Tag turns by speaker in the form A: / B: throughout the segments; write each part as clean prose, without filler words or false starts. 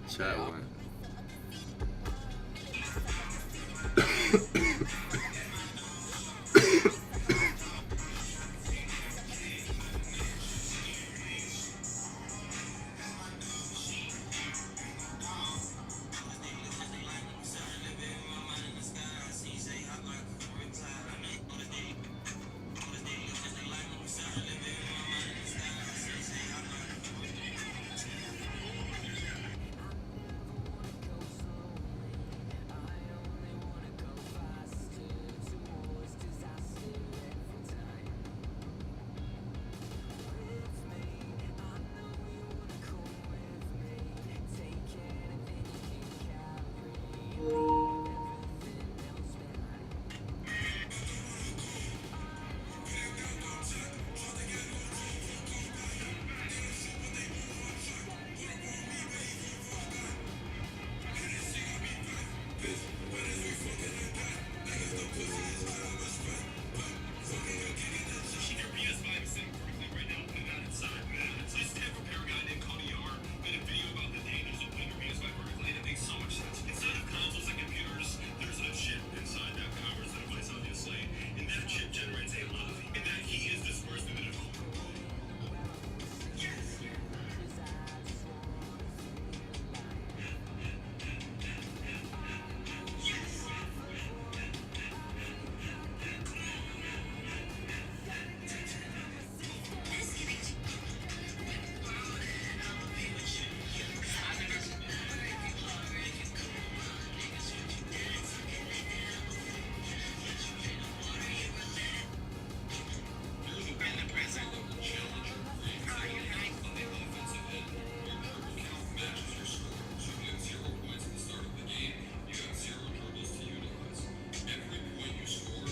A: Chat went.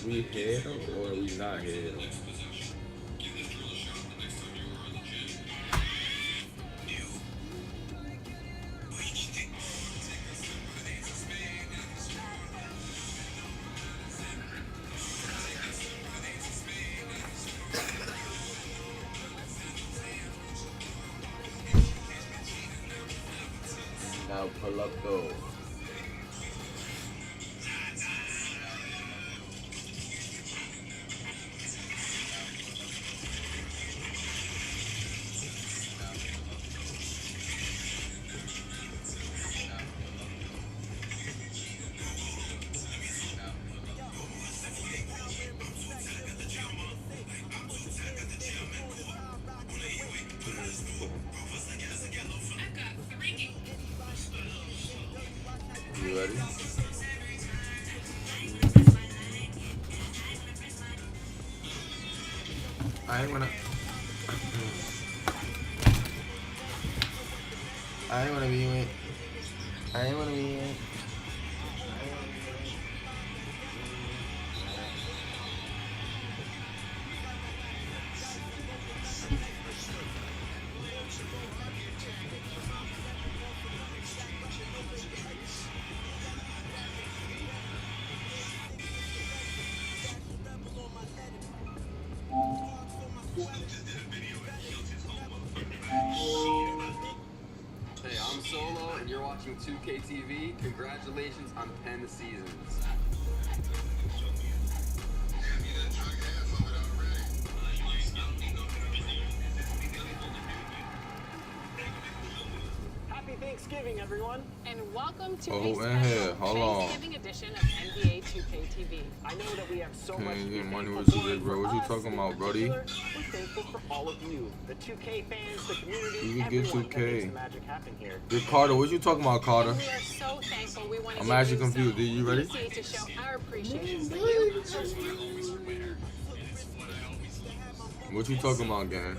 A: We had them or we not had them? Now pull up though. You ready? I ain't gonna. I ain't gonna be in it. I ain't gonna be in it.
B: Hey, I'm Solo, and you're watching 2K TV. Congratulations on 10 seasons.
C: Happy Thanksgiving, everyone.
D: And welcome to
A: Oh,
D: a
A: in
D: special
A: here. Hold on.
D: Thanksgiving edition of NBA 2K TV.
C: I know that we have so
A: Can't
C: much to be
A: get money
C: thankful
A: with
C: for,
A: you,
C: and
A: bro.
C: for
A: What you
C: us
A: talking
C: in
A: about, brody?
C: particular, We're thankful for all of you, the 2K fans, the community,
A: You can get
C: everyone that
A: 2K.
C: makes the magic happen here.
A: Good Carter, what you talking about, Carter?
D: And we are so thankful. We want to
A: I'm
D: give
A: actually
D: you
A: confused.
D: some
A: Are you ready?
D: PCs to show our appreciation for you.
A: What you talking about, gang?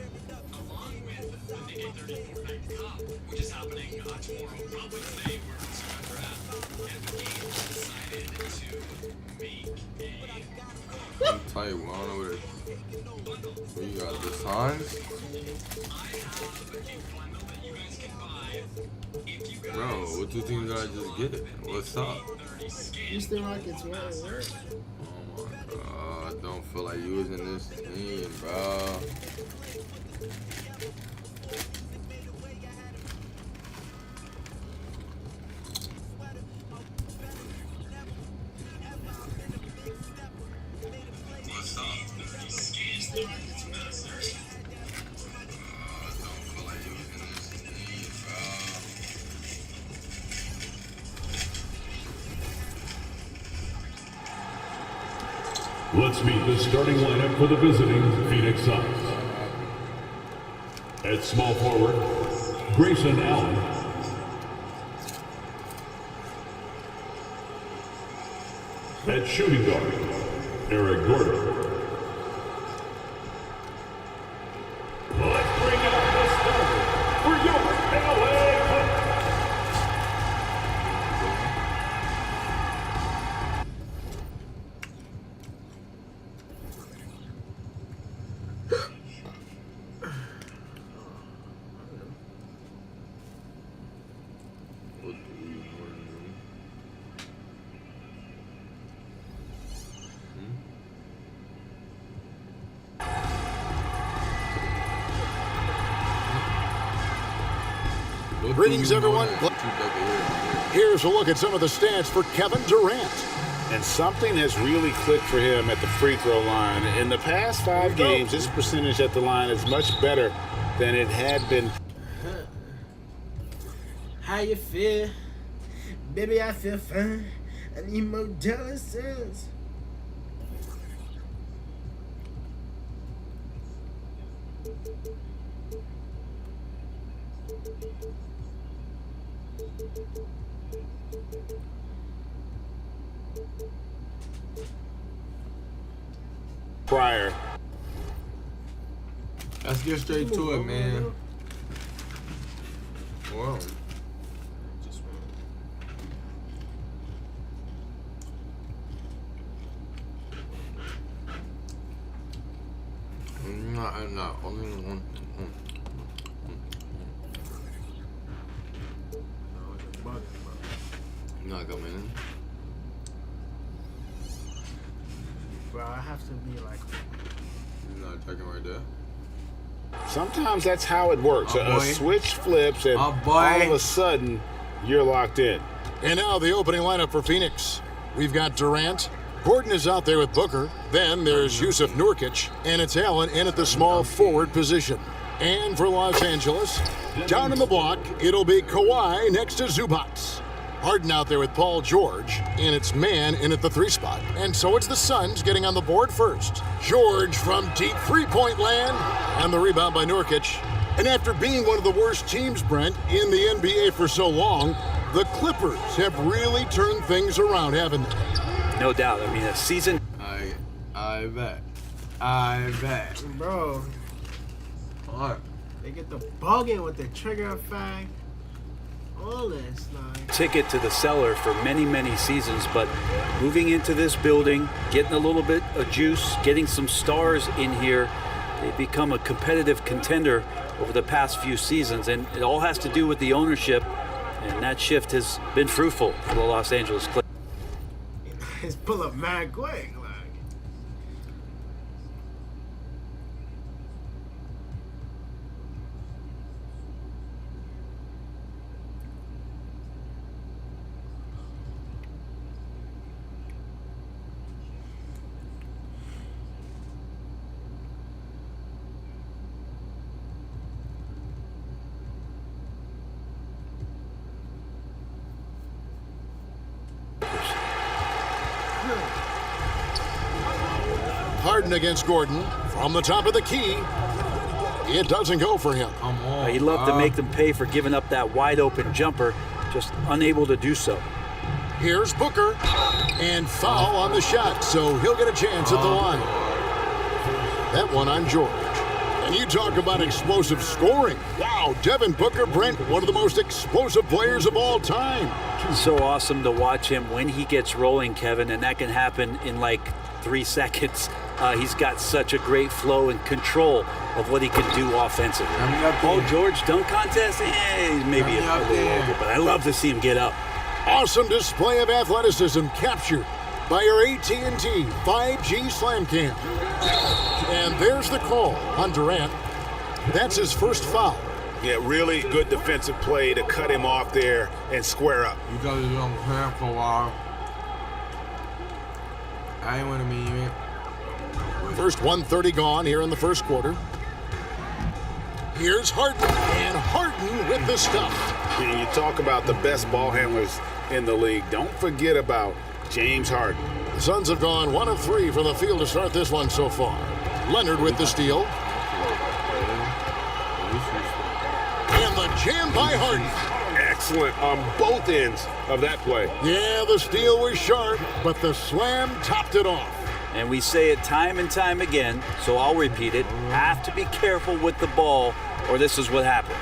E: Which is happening tomorrow, probably today, where Mr. Draft and the game decided to make a
A: I'm tight. I don't know what it is. What you got? The signs? Bro, what you think that I just get? What's up?
F: Houston Rockets, where?
A: Oh my god, I don't feel like using this team, bro.
G: Let's meet the starting lineup for the visiting Phoenix Suns. At small forward, Grayson Allen. At shooting guard, Eric Gordon. Let's bring out the starter for your LA Clippers.
A: What do you want to do?
H: Greetings, everyone.
A: Here's
H: Here's a look at some of the stats for Kevin Durant.
I: And something has really clicked for him at the free throw line. In the past 5 games, his percentage at the line is much better than it had been.
F: How you feel? Baby, I feel fine. I need more dollars.
I: Prior.
A: Let's get straight to it, man. Wow. No. Not coming in.
F: Bro, I have to be like.
A: You're not checking right there.
I: Sometimes that's how it works.
A: Oh,
I: A
A: boy.
I: switch flips, and
A: Oh, boy.
I: all of a sudden, you're locked in.
H: And now the opening lineup for Phoenix. We've got Durant. Gordon is out there with Booker. Then there's Yusuf Nurkic. And it's Allen in at the small forward position. And for Los Angeles, down in the block, it'll be Kawhi next to Zubats. Harden out there with Paul George, and it's Man in at the 3 spot. And so it's the Suns getting on the board first. George from deep three-point land, and the rebound by Nurkic. And after being one of the worst teams, Brent, in the NBA for so long, the Clippers have really turned things around, haven't they?
J: No doubt. I mean, a season.
A: I bet.
F: Bro,
A: Alright.
F: they get the bugging with the trigger effect. All this, like.
J: Ticket to the cellar for many, many seasons, but moving into this building, getting a little bit of juice, getting some stars in here, they've become a competitive contender over the past few seasons, and it all has to do with the ownership, and that shift has been fruitful for the Los Angeles Clippers.
F: It's pull up mad quick. Like.
H: Harden against Gordon from the top of the key. It doesn't go for him.
A: Come on.
J: He'd love to make them pay for giving up that wide open jumper, just unable to do so.
H: Here's Booker, and foul on the shot, so he'll get a chance at the line. That one on George. And you talk about explosive scoring. Wow, Devin Booker, Brent, one of the most explosive players of all time.
J: So awesome to watch him when he gets rolling, Kevin, and that can happen in like 3 seconds. He's got such a great flow and control of what he can do offensively. Paul George dunk contest, maybe a little over, but I love to see him get up.
H: Awesome display of athleticism captured by our AT&T 5G Slam Cam. And there's the call on Durant. That's his first foul.
I: Yeah, really good defensive play to cut him off there and square up.
A: You guys are on camp for a while. I ain't want to mean it.
H: First 1:30 gone here in the first quarter. Here's Harden, and Harden with the stuff.
I: And you talk about the best ball handlers in the league. Don't forget about James Harden.
H: The Suns have gone 1 of 3 from the field to start this one so far. Leonard with the steal. And the jam by Harden.
I: Excellent on both ends of that play.
H: Yeah, the steal was sharp, but the slam topped it off.
J: And we say it time and time again, so I'll repeat it. Have to be careful with the ball, or this is what happens.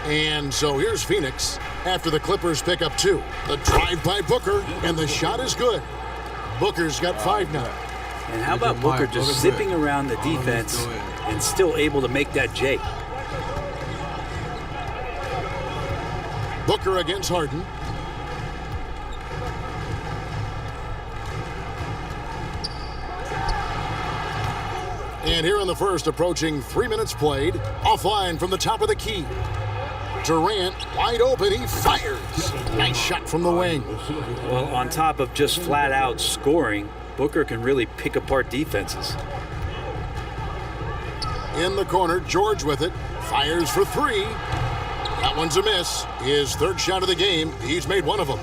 H: And so here's Phoenix after the Clippers pick up 2. The drive by Booker, and the shot is good. Booker's got 5 now.
J: And how about Booker just zipping around the defense and still able to make that J?
H: Booker against Harden. And here in the first, approaching 3 minutes played, offline from the top of the key. Durant wide open, he fires. Nice shot from the wing.
J: Well, on top of just flat out scoring, Booker can really pick apart defenses.
H: In the corner, George with it, fires for 3. That one's a miss. His 3rd shot of the game. He's made 1 of them.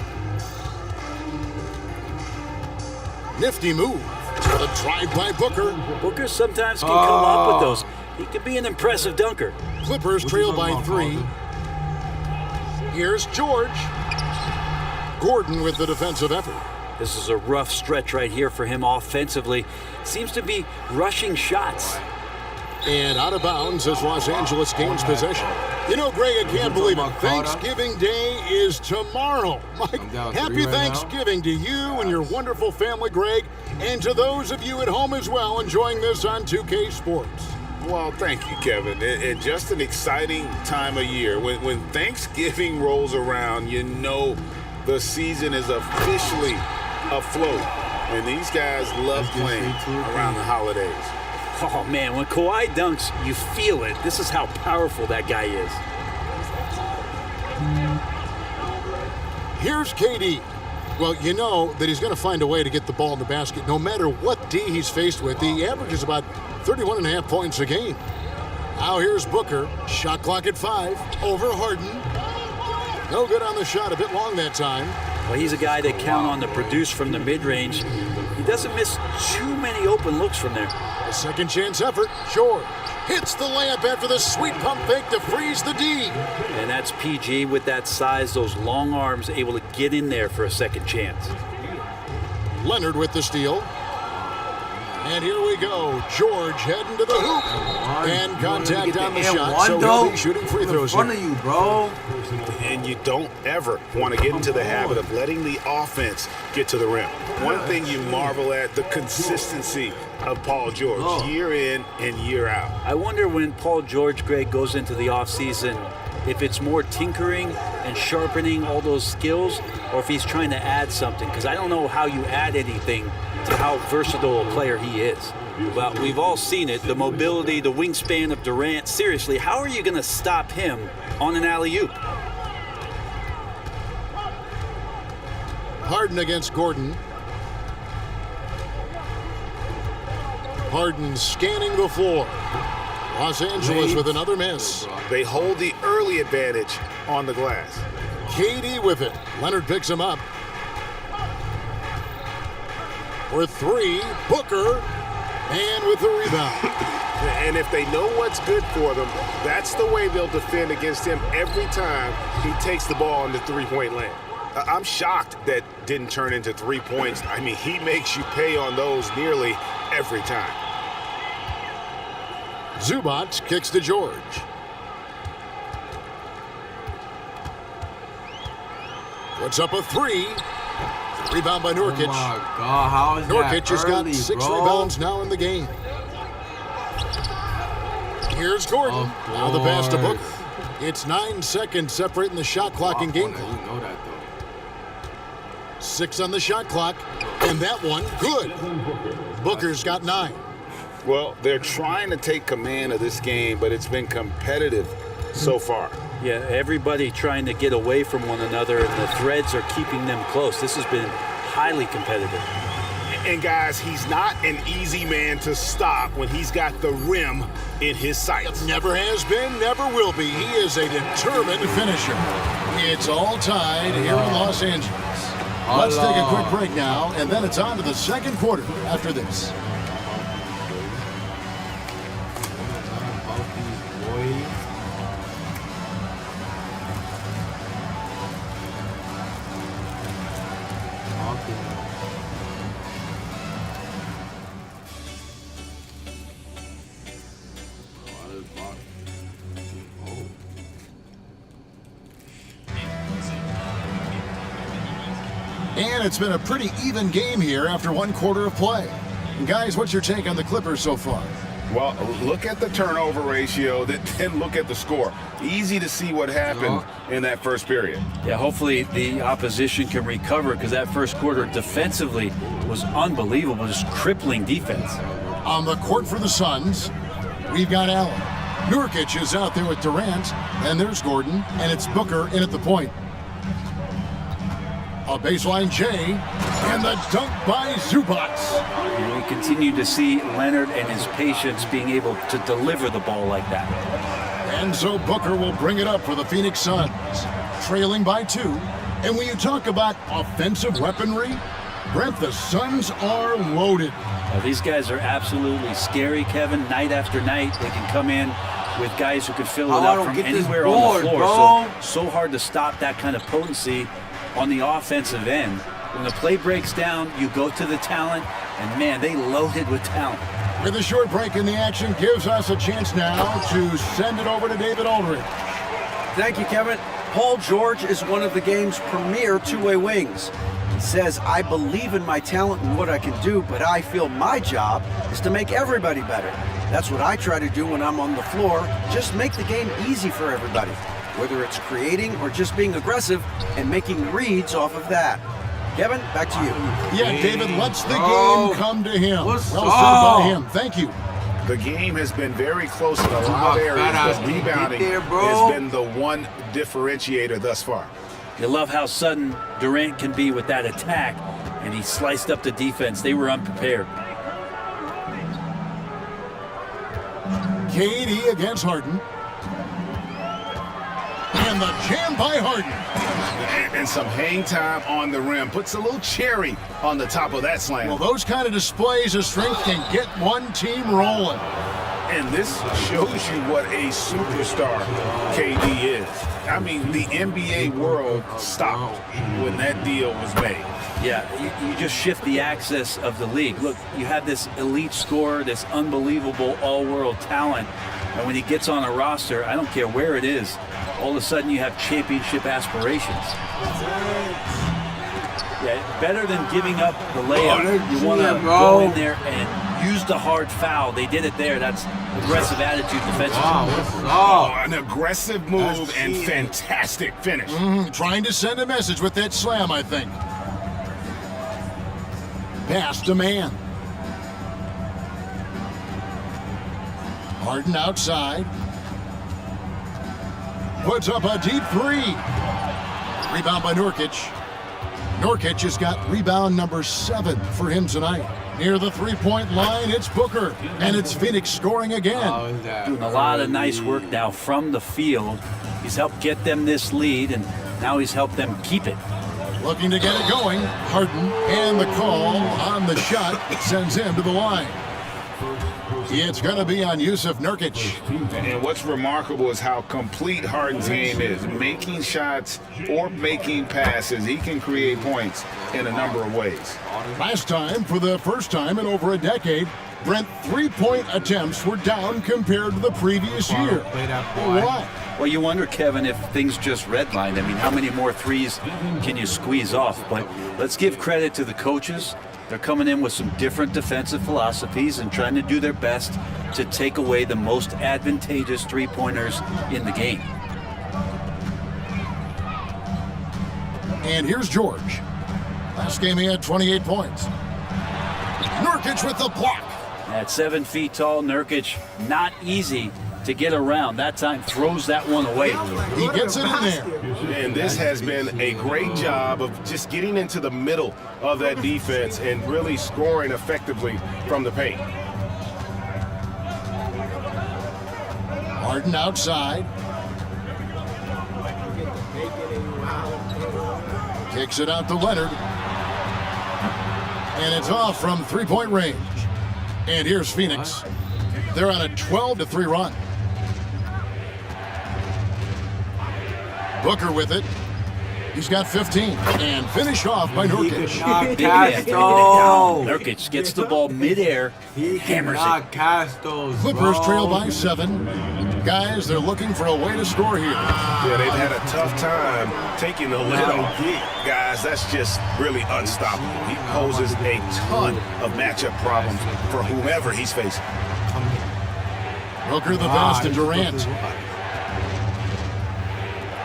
H: Nifty move. The drive by Booker.
J: Booker sometimes can come up with those. He could be an impressive dunker.
H: Clippers trail by 3. Here's George. Gordon with the defensive effort.
J: This is a rough stretch right here for him offensively. Seems to be rushing shots.
H: And out of bounds as Los Angeles gains possession. You know, Greg, I can't believe it. Thanksgiving Day is tomorrow. Mike, happy Thanksgiving to you and your wonderful family, Greg, and to those of you at home as well enjoying this on 2K Sports.
I: Well, thank you, Kevin. And just an exciting time of year. When Thanksgiving rolls around, you know the season is officially afloat. And these guys love playing around the holidays.
J: Oh, man, when Kawhi dunks, you feel it. This is how powerful that guy is.
H: Here's KD. Well, you know that he's going to find a way to get the ball in the basket no matter what D he's faced with. He averages about 31.5 points a game. Now here's Booker. Shot clock at 5. Over Harden. No good on the shot. A bit long that time.
J: Well, he's a guy that count on to produce from the mid-range. He doesn't miss too many open looks from there.
H: A second chance effort. George hits the layup after the sweet pump fake to freeze the D.
J: And that's PG with that size, those long arms, able to get in there for a second chance.
H: Leonard with the steal. And here we go. George heading to the hoop. And contact on the shot, so he'll be shooting free throws here.
F: In front of you, bro.
I: And you don't ever want to get into the habit of letting the offense get to the rim. One thing you marvel at, the consistency of Paul George, year in and year out.
J: I wonder when Paul George, Greg, goes into the offseason, if it's more tinkering and sharpening all those skills, or if he's trying to add something, because I don't know how you add anything to how versatile a player he is. Well, we've all seen it, the mobility, the wingspan of Durant. Seriously, how are you going to stop him on an alley-oop?
H: Harden against Gordon. Harden scanning the floor. Los Angeles with another miss.
I: They hold the early advantage on the glass.
H: KD with it. Leonard picks him up. For 3, Booker, and with the rebound.
I: And if they know what's good for them, that's the way they'll defend against him every time he takes the ball in the three-point lane. I'm shocked that didn't turn into 3 points. I mean, he makes you pay on those nearly every time.
H: Zubac kicks to George. Puts up a 3. Rebound by Nurkic.
F: Oh my God, how is
H: Nurkic has got
F: early,
H: 6
F: bro?
H: rebounds now in the game. Here's Gordon. Now the pass to Booker. It's 9 seconds separating the shot clock and game clock.
A: You know that, though.
H: 6 on the shot clock, and that one, good. Booker's got 9.
I: Well, they're trying to take command of this game, but it's been competitive so far.
J: Yeah, everybody trying to get away from one another, and the threads are keeping them close. This has been highly competitive.
I: And guys, he's not an easy man to stop when he's got the rim in his sights.
H: Never has been, never will be. He is a determined finisher. It's all tied here in Los Angeles. Let's take a quick break now, and then it's on to the second quarter after this. And it's been a pretty even game here after one quarter of play. And guys, what's your take on the Clippers so far?
I: Well, look at the turnover ratio, then look at the score. Easy to see what happened in that first period.
J: Yeah, hopefully the opposition can recover because that first quarter defensively was unbelievable, just crippling defense.
H: On the court for the Suns, we've got Allen. Nurkic is out there with Durant, and there's Gordon, and it's Booker in at the point. A baseline J, and the dunk by Zubac.
J: And we continue to see Leonard and his patience being able to deliver the ball like that.
H: And so Booker will bring it up for the Phoenix Suns, trailing by 2. And when you talk about offensive weaponry, Brent, the Suns are loaded.
J: These guys are absolutely scary, Kevin. Night after night, they can come in with guys who can fill it up from anywhere on the floor. So hard to stop that kind of potency on the offensive end. When the play breaks down, you go to the talent, and man, they loaded with talent.
H: With a short break in the action, gives us a chance now to send it over to David Aldridge.
K: Thank you, Kevin. Paul George is one of the game's premier two-way wings. He says, I believe in my talent and what I can do, but I feel my job is to make everybody better. That's what I try to do when I'm on the floor, just make the game easy for everybody. Whether it's creating or just being aggressive and making reads off of that. Kevin, back to you.
H: Yeah, David, lets the game come to him. Well said by him. Thank you.
I: The game has been very close in a lot of areas, but rebounding has been the one differentiator thus far.
J: You love how sudden Durant can be with that attack, and he sliced up the defense. They were unprepared.
H: KD against Harden. And the jam by Harden.
I: And some hang time on the rim. Puts a little cherry on the top of that slam.
H: Well, those kind of displays of strength can get one team rolling.
I: And this shows you what a superstar KD is. I mean, the NBA world stopped when that deal was made.
J: Yeah, you just shift the axis of the league. Look, you have this elite scorer, this unbelievable all-world talent, and when he gets on a roster, I don't care where it is, all of a sudden you have championship aspirations. Yeah, better than giving up the layup. You want to go in there and use the hard foul. They did it there. That's aggressive attitude defensively.
I: An aggressive move and fantastic finish.
H: Trying to send a message with that slam, I think. Pass to man. Harden outside. Puts up a deep 3. Rebound by Nurkic. Nurkic has got rebound number 7 for him tonight. Near the three-point line, it's Booker, and it's Phoenix scoring again.
J: Doing a lot of nice work now from the field. He's helped get them this lead, and now he's helped them keep it.
H: Looking to get it going. Harden, and the call on the shot sends him to the line. It's going to be on Jusuf Nurkic.
I: And what's remarkable is how complete Harden's game is. Making shots or making passes, he can create points in a number of ways.
H: Last time, for the first time in over a decade, Brent, three-point attempts were down compared to the previous year. Why?
J: Well, you wonder, Kevin, if things just redlined. I mean, how many more threes can you squeeze off? But let's give credit to the coaches. They're coming in with some different defensive philosophies and trying to do their best to take away the most advantageous three-pointers in the game.
H: And here's George. Last game he had 28 points. Nurkic with the block.
J: At 7 feet tall, Nurkic, not easy to get around. That time throws that one away.
H: He gets it in there.
I: And this has been a great job of just getting into the middle of that defense and really scoring effectively from the paint.
H: Harden outside. Kicks it out to Leonard. And it's off from three-point range. And here's Phoenix. They're on a 12-3 run. Booker with it. He's got 15. And finished off by Nurkic.
J: Nurkic gets the ball midair, hammers it.
H: Clippers trail by 7. Guys, they're looking for a way to score here.
I: Yeah, they've had a tough time taking the lid off. Guys, that's just really unstoppable. He poses a ton of matchup problems for whomever he's facing.
H: Booker the pass to Durant.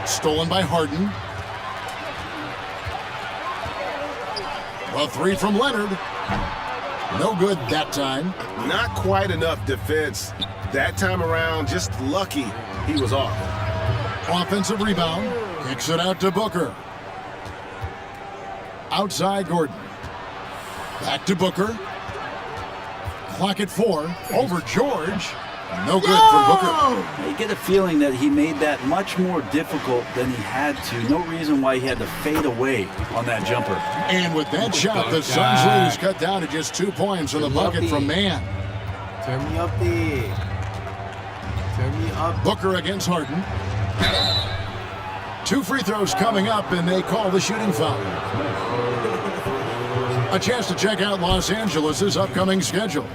H: Stolen by Harden. A three from Leonard. No good that time.
I: Not quite enough defense that time around. Just lucky he was off.
H: Offensive rebound. Kicks it out to Booker. Outside Gordon. Back to Booker. Clock at 4. Over George. No good from Booker.
J: You get a feeling that he made that much more difficult than he had to. No reason why he had to fade away on that jumper.
H: And with that shot, the Suns lead is cut down to just 2 points on the bucket from Mann.
F: Turn me up there. Turn me up.
H: Booker against Harden. 2 free throws coming up, and they call the shooting foul. A chance to check out Los Angeles' upcoming schedule.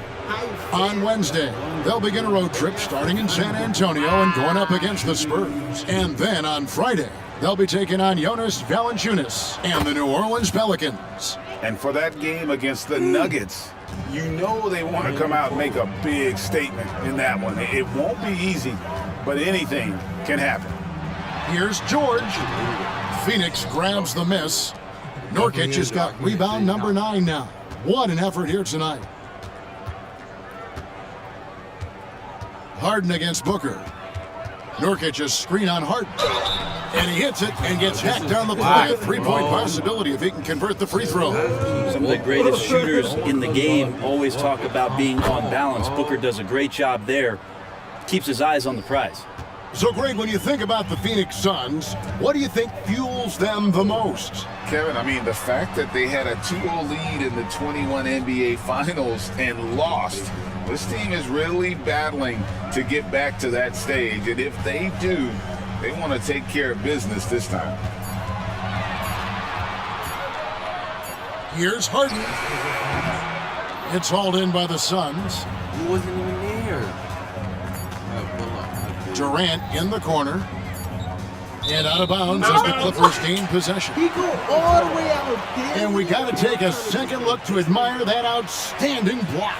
H: On Wednesday, they'll begin a road trip starting in San Antonio and going up against the Spurs. And then on Friday, they'll be taking on Jonas Valanciunas and the New Orleans Pelicans.
I: And for that game against the Nuggets, you know they want to come out and make a big statement in that one. It won't be easy, but anything can happen.
H: Here's George. Phoenix grabs the miss. Nurkic has got rebound number 9 now. What an effort here tonight. Harden against Booker. Nurkic a screen on Harden. And he hits it and gets hacked down the play. A 3-point possibility if he can convert the free throw.
J: Some of the greatest shooters in the game always talk about being on balance. Booker does a great job there. Keeps his eyes on the prize.
H: So, Greg, when you think about the Phoenix Suns, what do you think fuels them the most?
L: Kevin, I mean, the fact that they had a 2-0 lead in the 21 NBA Finals and lost. This team is really battling to get back to that stage, and if they do, they want to take care of business this time.
H: Here's Harden. It's hauled in by the Suns.
F: He wasn't even there.
H: Durant in the corner. And out of bounds as the Clippers gain possession.
F: He go all the way out there.
H: And we got to take a second look to admire that outstanding block.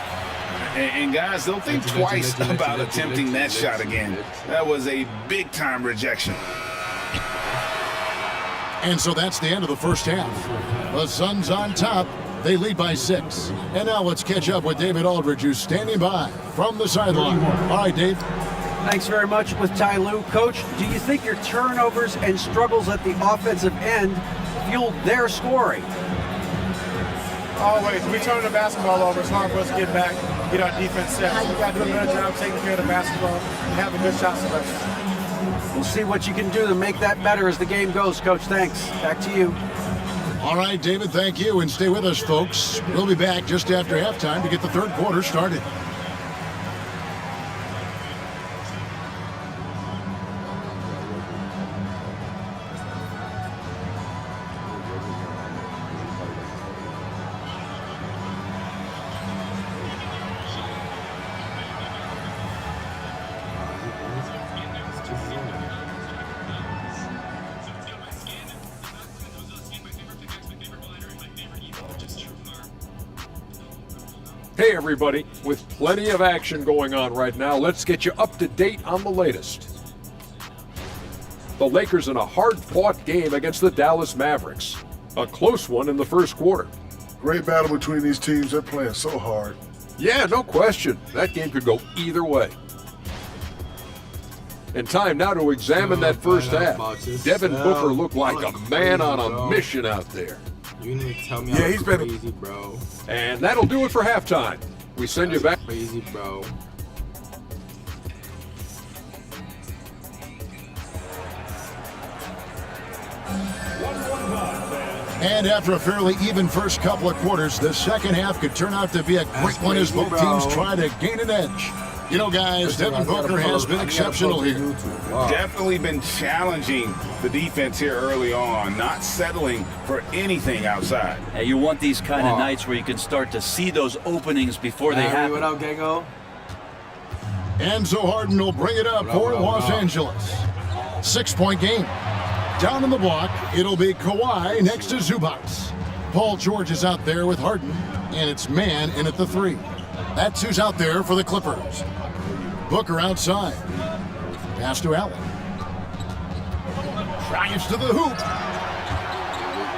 I: And guys, don't think twice about attempting that shot again. That was a big-time rejection.
H: And so that's the end of the first half. The Suns on top. They lead by 6. And now let's catch up with David Aldridge, who's standing by from the sideline. All right, Dave.
K: Thanks very much with Ty Lue. Coach, do you think your turnovers and struggles at the offensive end fueled their scoring?
M: Always. We turn the basketball over. It's hard for us to get back, get our defense set. So we got to do a better job taking care of the basketball and having good shot selection.
K: We'll see what you can do to make that better as the game goes, Coach. Thanks. Back to you.
H: All right, David, thank you. And stay with us, folks. We'll be back just after halftime to get the third quarter started.
G: Hey everybody, with plenty of action going on right now, let's get you up to date on the latest. The Lakers in a hard-fought game against the Dallas Mavericks. A close one in the first quarter.
N: Great battle between these teams. They're playing so hard.
G: Yeah, no question. That game could go either way. And time now to examine that first half. Devin Booker looked like a man on a mission out there.
A: You need to tell me
N: Yeah,
A: I'm
N: he's been
A: crazy, bro.
G: And that'll do it for halftime. We send you back.
A: Crazy, bro.
H: And after a fairly even first couple of quarters, the second half could turn out to be a quick one as both teams try to gain an edge. You know, guys, Devin Booker has been exceptional here.
L: Definitely been challenging the defense here early on, not settling for anything outside.
J: And you want these kind of nights where you can start to see those openings before they happen.
A: What up, Gago?
H: Enzo Harden will bring it up for Los Angeles. 6-point game. Down in the block, it'll be Kawhi next to Zubac. Paul George is out there with Harden, and it's man in at the 3. That's who's out there for the Clippers. Booker outside. Pass to Allen. Drives to the hoop.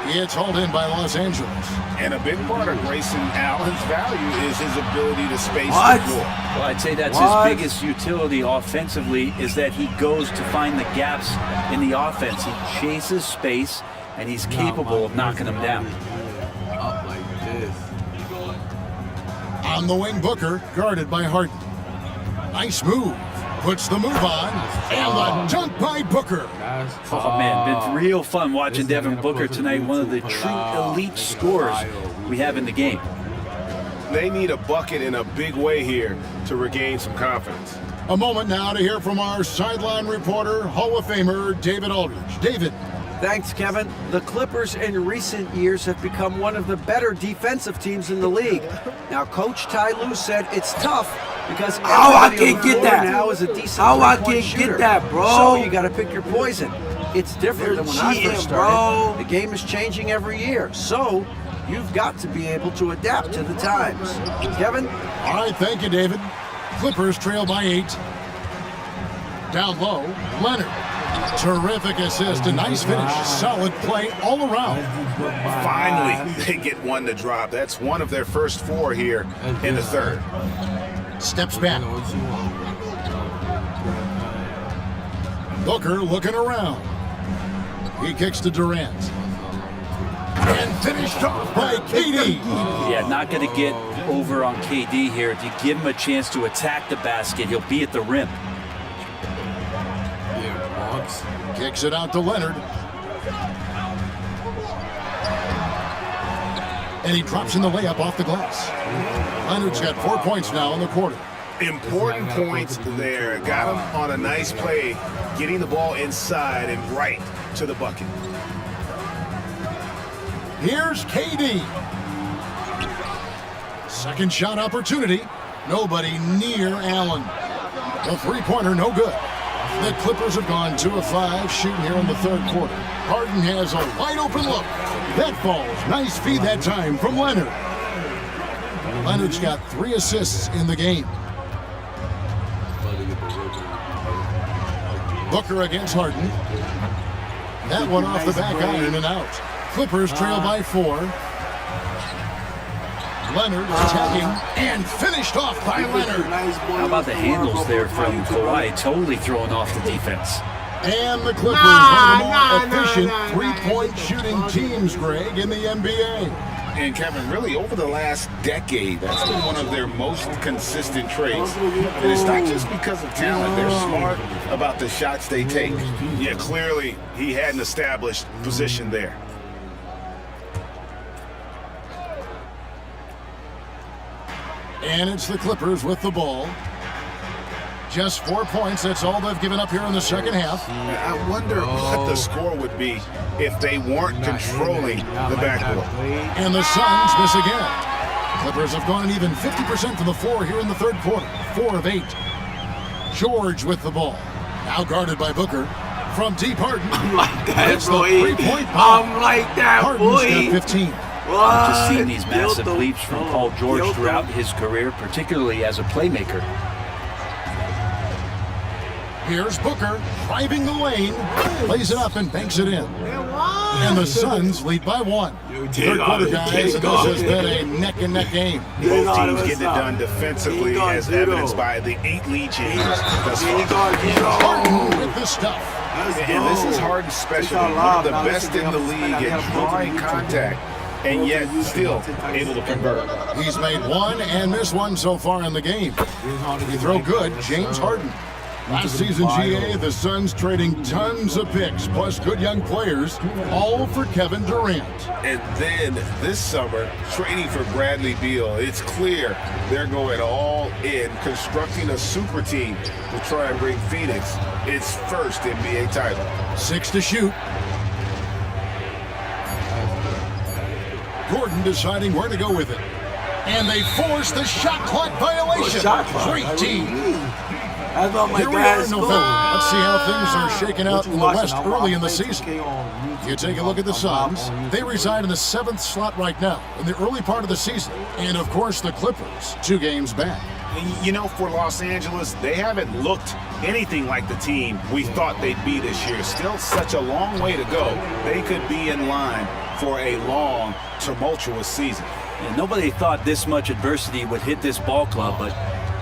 H: It's hauled in by Los Angeles.
L: And a big part of Grayson Allen's value is his ability to space the floor.
J: Well, I'd say that's his biggest utility offensively is that he goes to find the gaps in the offense. He chases space, and he's capable of knocking them down.
A: Up like this.
H: On the wing, Booker, guarded by Harden. Nice move. Puts the move on. And the dunk by Booker.
J: Oh, man, been real fun watching Devin Booker tonight. One of the true elite scorers we have in the game.
I: They need a bucket in a big way here to regain some confidence.
H: A moment now to hear from our sideline reporter, Hall of Famer David Aldridge. David.
K: Thanks, Kevin. The Clippers in recent years have become one of the better defensive teams in the league. Now, Coach Ty Lue said it's tough because everybody on the floor now is a decent three-point shooter. So you got to pick your poison. It's different than when I first started. The game is changing every year. So you've got to be able to adapt to the times. Kevin?
H: All right, thank you, David. Clippers trail by 8. Down low, Leonard. Terrific assist, a nice finish, solid play all around.
I: Finally, they get one to drop. That's one of their first 4 here in the third.
H: Steps back. Booker looking around. He kicks to Durant. And finished off by KD.
J: Yeah, not going to get over on KD here. If you give him a chance to attack the basket, he'll be at the rim.
H: Kicks it out to Leonard. And he drops in the layup off the glass. Leonard's got 4 points now in the quarter.
I: Important points there. Got him on a nice play, getting the ball inside and right to the bucket.
H: Here's KD. Second shot opportunity. Nobody near Allen. The three-pointer, no good. The Clippers have gone 2 of 5 shooting here in the third quarter. Harden has a wide open look. That falls. Nice feed that time from Leonard. Leonard's got 3 assists in the game. Booker against Harden. That one off the back iron and out. Clippers trail by 4. Leonard attacking and finished off by Leonard.
J: How about the handles there from Kawhi? Totally throwing off the defense.
H: And the Clippers are the more efficient three-point shooting teams, Greg, in the NBA.
L: And Kevin, really over the last decade, that's been one of their most consistent traits. And it's not just because of talent. They're smart about the shots they take.
I: Yeah, clearly he had an established position there.
H: And it's the Clippers with the ball. Just 4 points. That's all they've given up here in the second half.
I: I wonder what the score would be if they weren't controlling the backcourt.
H: And the Suns miss again. Clippers have gone an even 50% from the floor here in the third quarter. 4 of 8. George with the ball. Now guarded by Booker. From deep, Harden.
F: I'm like that,
H: It's
F: boy.
H: the three-point bomb.
F: I'm like that,
H: Harden's
F: boy.
H: got 15.
J: What? Just seeing these massive leaps from Paul George throughout his career, particularly as a playmaker.
H: Here's Booker driving the lane, plays it up and banks it in. And the Suns lead by 1. Third quarter, guys, and this has been a neck-and-neck game.
I: Both teams getting it done defensively, as evidenced by the 8 lead changes thus far.
H: Harden with the stuff.
L: And this is Harden's specialty, one of the best in the league at drawing contact, and yet still able to convert.
H: He's made 1 and missed 1 so far in the game. He throw good, James Harden. Last season, GA, the Suns trading tons of picks, plus good young players, all for Kevin Durant.
I: And then this summer, trading for Bradley Beal. It's clear they're going all in, constructing a super team to try and bring Phoenix its first NBA title.
H: 6 to shoot. Gordon deciding where to go with it. And they force the shot clock violation. Great team.
F: That's what my
H: Here we are
F: dad's
H: in November. Let's see how things are shaking out in the West early in the season. You take a look at the Suns. They reside in the 7th slot right now in the early part of the season. And, of course, the Clippers, 2 games back.
I: You know, for Los Angeles, they haven't looked anything like the team we thought they'd be this year. Still such a long way to go. They could be in line for a long, tumultuous season.
J: Yeah, nobody thought this much adversity would hit this ball club, but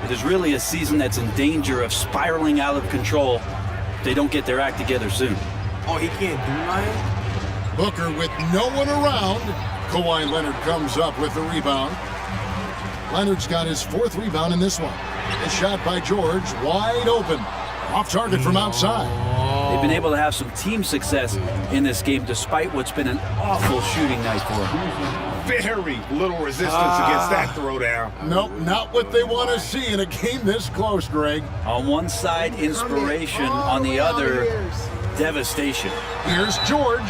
J: it is really a season that's in danger of spiraling out of control if they don't get their act together soon.
F: Oh, he can't do nothing?
H: Booker with no one around. Kawhi Leonard comes up with the rebound. Leonard's got his 4th rebound in this one. A shot by George, wide open. Off target from outside.
J: They've been able to have some team success in this game despite what's been an awful shooting night for them.
I: Very little resistance against that throwdown.
H: Nope, not what they want to see in a game this close, Greg.
J: On one side, inspiration. On the other, devastation.
H: Here's George.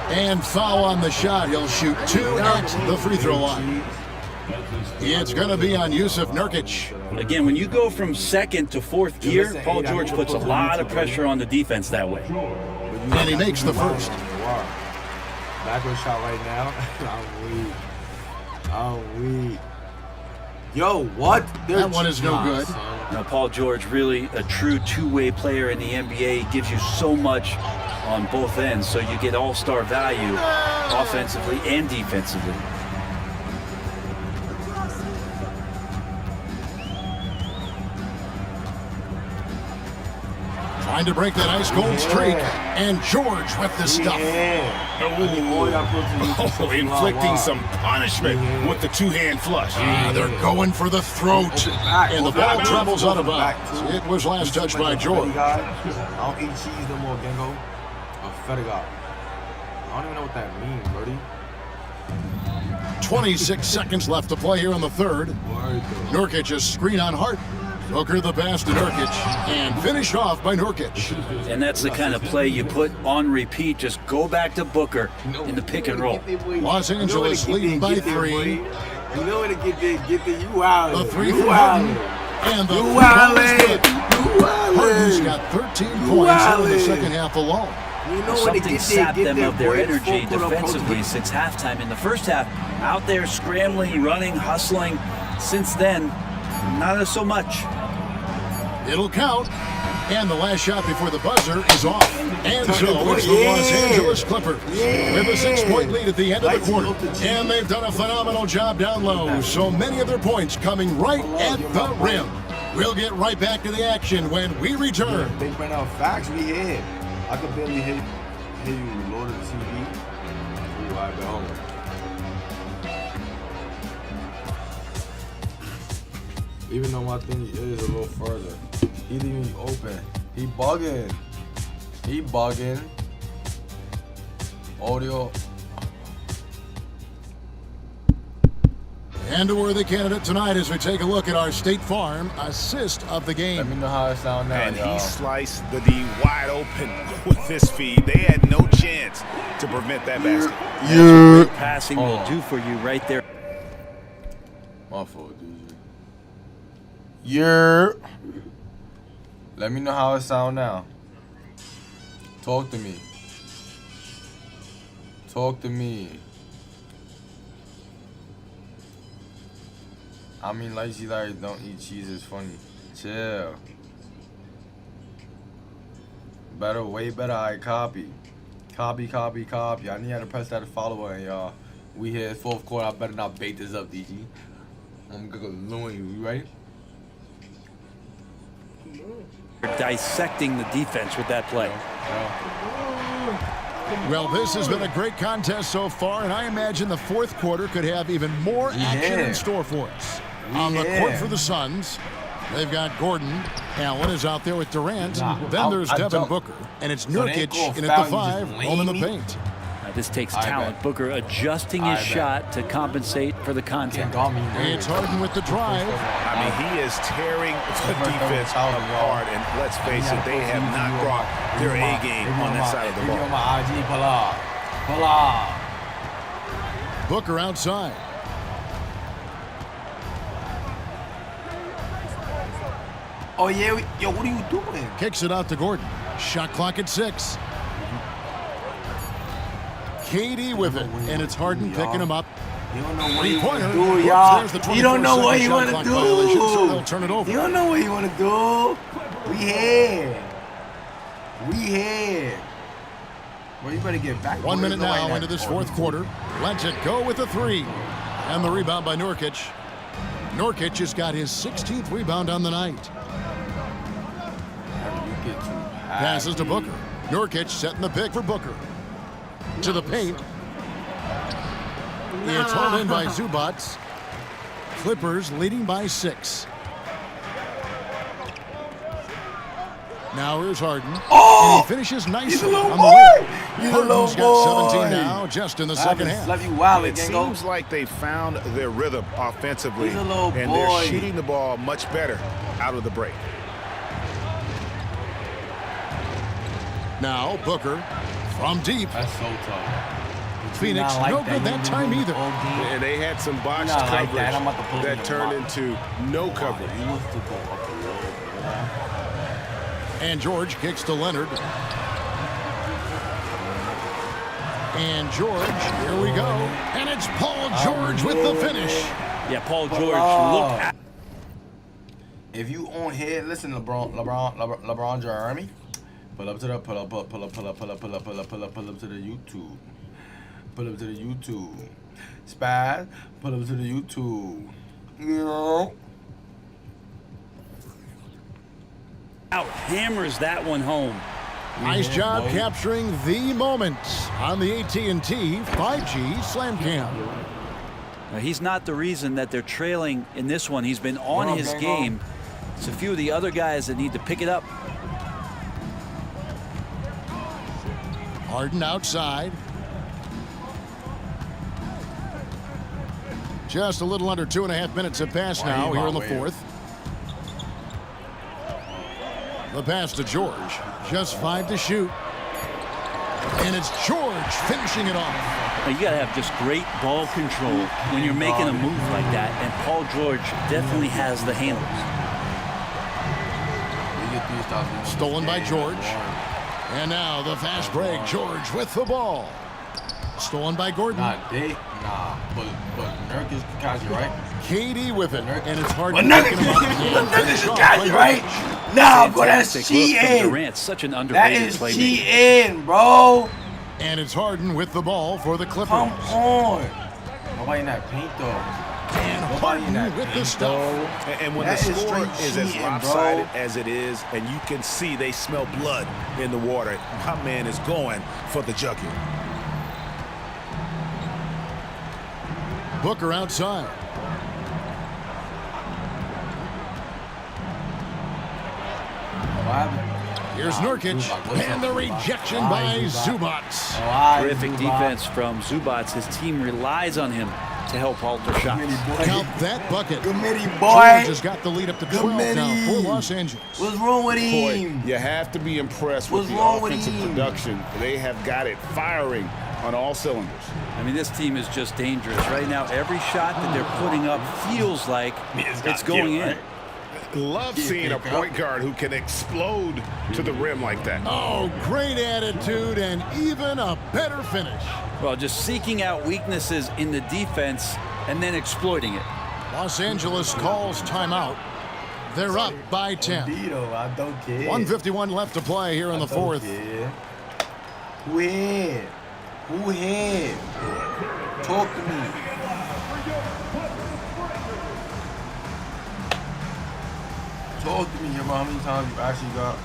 H: And foul on the shot. He'll shoot 2 at the free throw line. It's going to be on Yusuf Nurkic.
J: Again, when you go from 2nd to 4th gear, Paul George puts a lot of pressure on the defense that way.
H: And he makes the first.
F: Backward shot right now. I'm weak. Yo, what?
H: That one is no good.
J: Now, Paul George, really a true two-way player in the NBA. He gives you so much on both ends, so you get all-star value offensively and defensively.
H: Trying to break that ice-cold streak. And George with the stuff.
I: Oh, inflicting some punishment with the 2-hand flush.
H: They're going for the throat. And the ball travels out of bounds. It was last touched by George.
F: I don't eat cheese no more, Gengo. A feta god. I don't even know what that means, buddy.
H: 26 seconds left to play here in the 3rd. Nurkic a screen on Hart. Booker the pass to Nurkic, and finished off by Nurkic.
J: And that's the kind of play you put on repeat. Just go back to Booker in the pick and roll.
H: Los Angeles leading by 3.
F: You know where to get there, you out.
H: The 3 from Harden. And the ball is good. Harden's got 13 points in the second half alone.
J: Something sapped them of their energy defensively since halftime. In the first half, out there scrambling, running, hustling. Since then, not so much.
H: It'll count. And the last shot before the buzzer is off. And so it's the Los Angeles Clippers with a 6-point lead at the end of the quarter. And they've done a phenomenal job down low. So many of their points coming right at the rim. We'll get right back to the action when we return.
F: They bring out facts we had. I could barely hear you load the TV. Ooh, I go. Even though my thing is a little further. He leaving me open. He bugging. Audio.
H: And a worthy candidate tonight as we take a look at our State Farm assist of the game.
F: Let me know how it sounds now,
I: And
F: y'all.
I: he sliced the D wide open with this feed. They had no chance to prevent that basket.
J: Great passing will do for you right there.
F: My fault, DJ. Yeah. Let me know how it sound now. Talk to me. I mean, like she like don't eat cheese is funny. Chill. Way better. I copy. I need how to press that follow button, y'all. We here 4th quarter. I better not bait this up, DG. I'm gonna ruin you. You ready?
J: Dissecting the defense with that play.
H: Well, this has been a great contest so far, and I imagine the 4th quarter could have even more action in store for us. On the court for the Suns, They've got Gordon. Allen is out there with Durant.
F: Nah,
H: Then there's Devin
F: jump.
H: Booker. And it's
F: So they ain't
H: Nurkic
F: gonna
H: in at the
F: foul you,
H: 5,
F: just
H: home in the
F: lay me?
H: paint.
J: This takes
F: I
J: talent.
F: bet.
J: Booker adjusting his shot to compensate for the contact.
H: It's Harden with the drive.
I: I mean, he is tearing the defense apart, and let's face it, they have not brought their A game on that side of the ball.
F: My IG, pull up. Pull up.
H: Booker outside.
F: Oh, yeah. Yo, what are you doing?
H: Kicks it out to Gordon. Shot clock at 6. KD with it, and it's Harden picking him up.
F: You don't know what you want to
H: Three-pointer.
F: do, y'all.
H: There's the
F: You don't know what
H: 24-second
F: you
H: shot
F: want to
H: clock violation, so they'll
F: do.
H: turn it over.
F: You don't know what you want to do. We here. We here. Well, you better get back.
H: 1 minute
F: Go right
H: now into this fourth quarter. Lets it go with a 3. And the rebound by Nurkic. Nurkic has got his 16th rebound on the night. Passes to Booker. Nurkic setting the pick for Booker. To the paint. It's hauled in by Zubats. Clippers leading by 6. Now here's Harden. And he finishes nicely on the wing. Harden's got 17 now, just in the second half.
I: It seems like they found their rhythm offensively, and they're shooting the ball much better out of the break.
H: Now Booker from deep.
F: That's so tough.
H: Phoenix no good that time either.
I: And they had some botched
F: Not like
I: coverage
F: that. I'm about to pull
I: that
F: him
I: turned
F: out.
I: into no coverage.
H: And George kicks to Leonard. And George, here we go. And it's Paul George with the finish.
J: Yeah, Paul George looked at.
F: If you on here, listen, LeBron Jeremy. Pull up to the pull up to the YouTube. Pull up to the YouTube. Spaz, pull up to the YouTube. You know.
J: Out hammers that one home.
H: Nice
F: Yeah,
H: job
F: boy.
H: capturing the moment on the AT&T 5G Slam Cam.
J: Now, he's not the reason that they're trailing in this one. He's been on his game. It's a few of the other guys that need to pick it up.
H: Harden outside. Just a little under 2.5 minutes have passed now here in the fourth. The pass to George. Just 5 to shoot. And it's George finishing it off.
J: Now, you got to have just great ball control when you're making a move like that. And Paul George definitely has the handles.
H: Stolen by George. And now the fast break. George with the ball. Stolen by Gordon.
F: But Nurkic got you, right?
H: KD with it. And it's hard
F: But
H: to
F: Nurkic
H: pick him up.
F: got you, right? Nah, bro, that's
J: Fantastic look from
F: cheating.
J: Durant, such an
F: That
J: underrated
F: is
J: playmaker.
F: cheating, bro.
H: And it's Harden with the ball for the Clippers.
F: Come on. Nobody in that paint, though.
H: And
F: Nobody in that
H: Harden with the
F: paint,
H: stuff.
F: though.
I: And when
F: That
I: the
F: is
I: score
F: straight
I: is as
F: cheating,
I: lopsided
F: bro.
I: as it is, and you can see they smell blood in the water, my man is going for the jugular.
H: Booker outside. Here's Nurkic, and the rejection by Zubats.
J: Terrific defense from Zubats. His team relies on him to help alter shots.
H: Count that bucket.
F: Committee,
H: George
F: boy.
H: has got the lead up to 12 now for Los Angeles.
F: What's wrong with
I: Boy,
F: him?
I: you have to be impressed
F: What's
I: with the
F: wrong with
I: offensive
F: him?
I: production. They have got it firing on all cylinders.
J: I mean, this team is just dangerous. Right now, every shot that they're putting up feels like it's going in.
I: Love seeing a point guard who can explode to the rim like that.
H: Oh, great attitude and even a better finish.
J: Well, just seeking out weaknesses in the defense and then exploiting it.
H: Los Angeles calls timeout. They're up by 10.
F: I don't care.
H: 1:51 left to play here in the fourth.
F: Who here? Who here? Talk to me. Talk to me. How many times you actually got?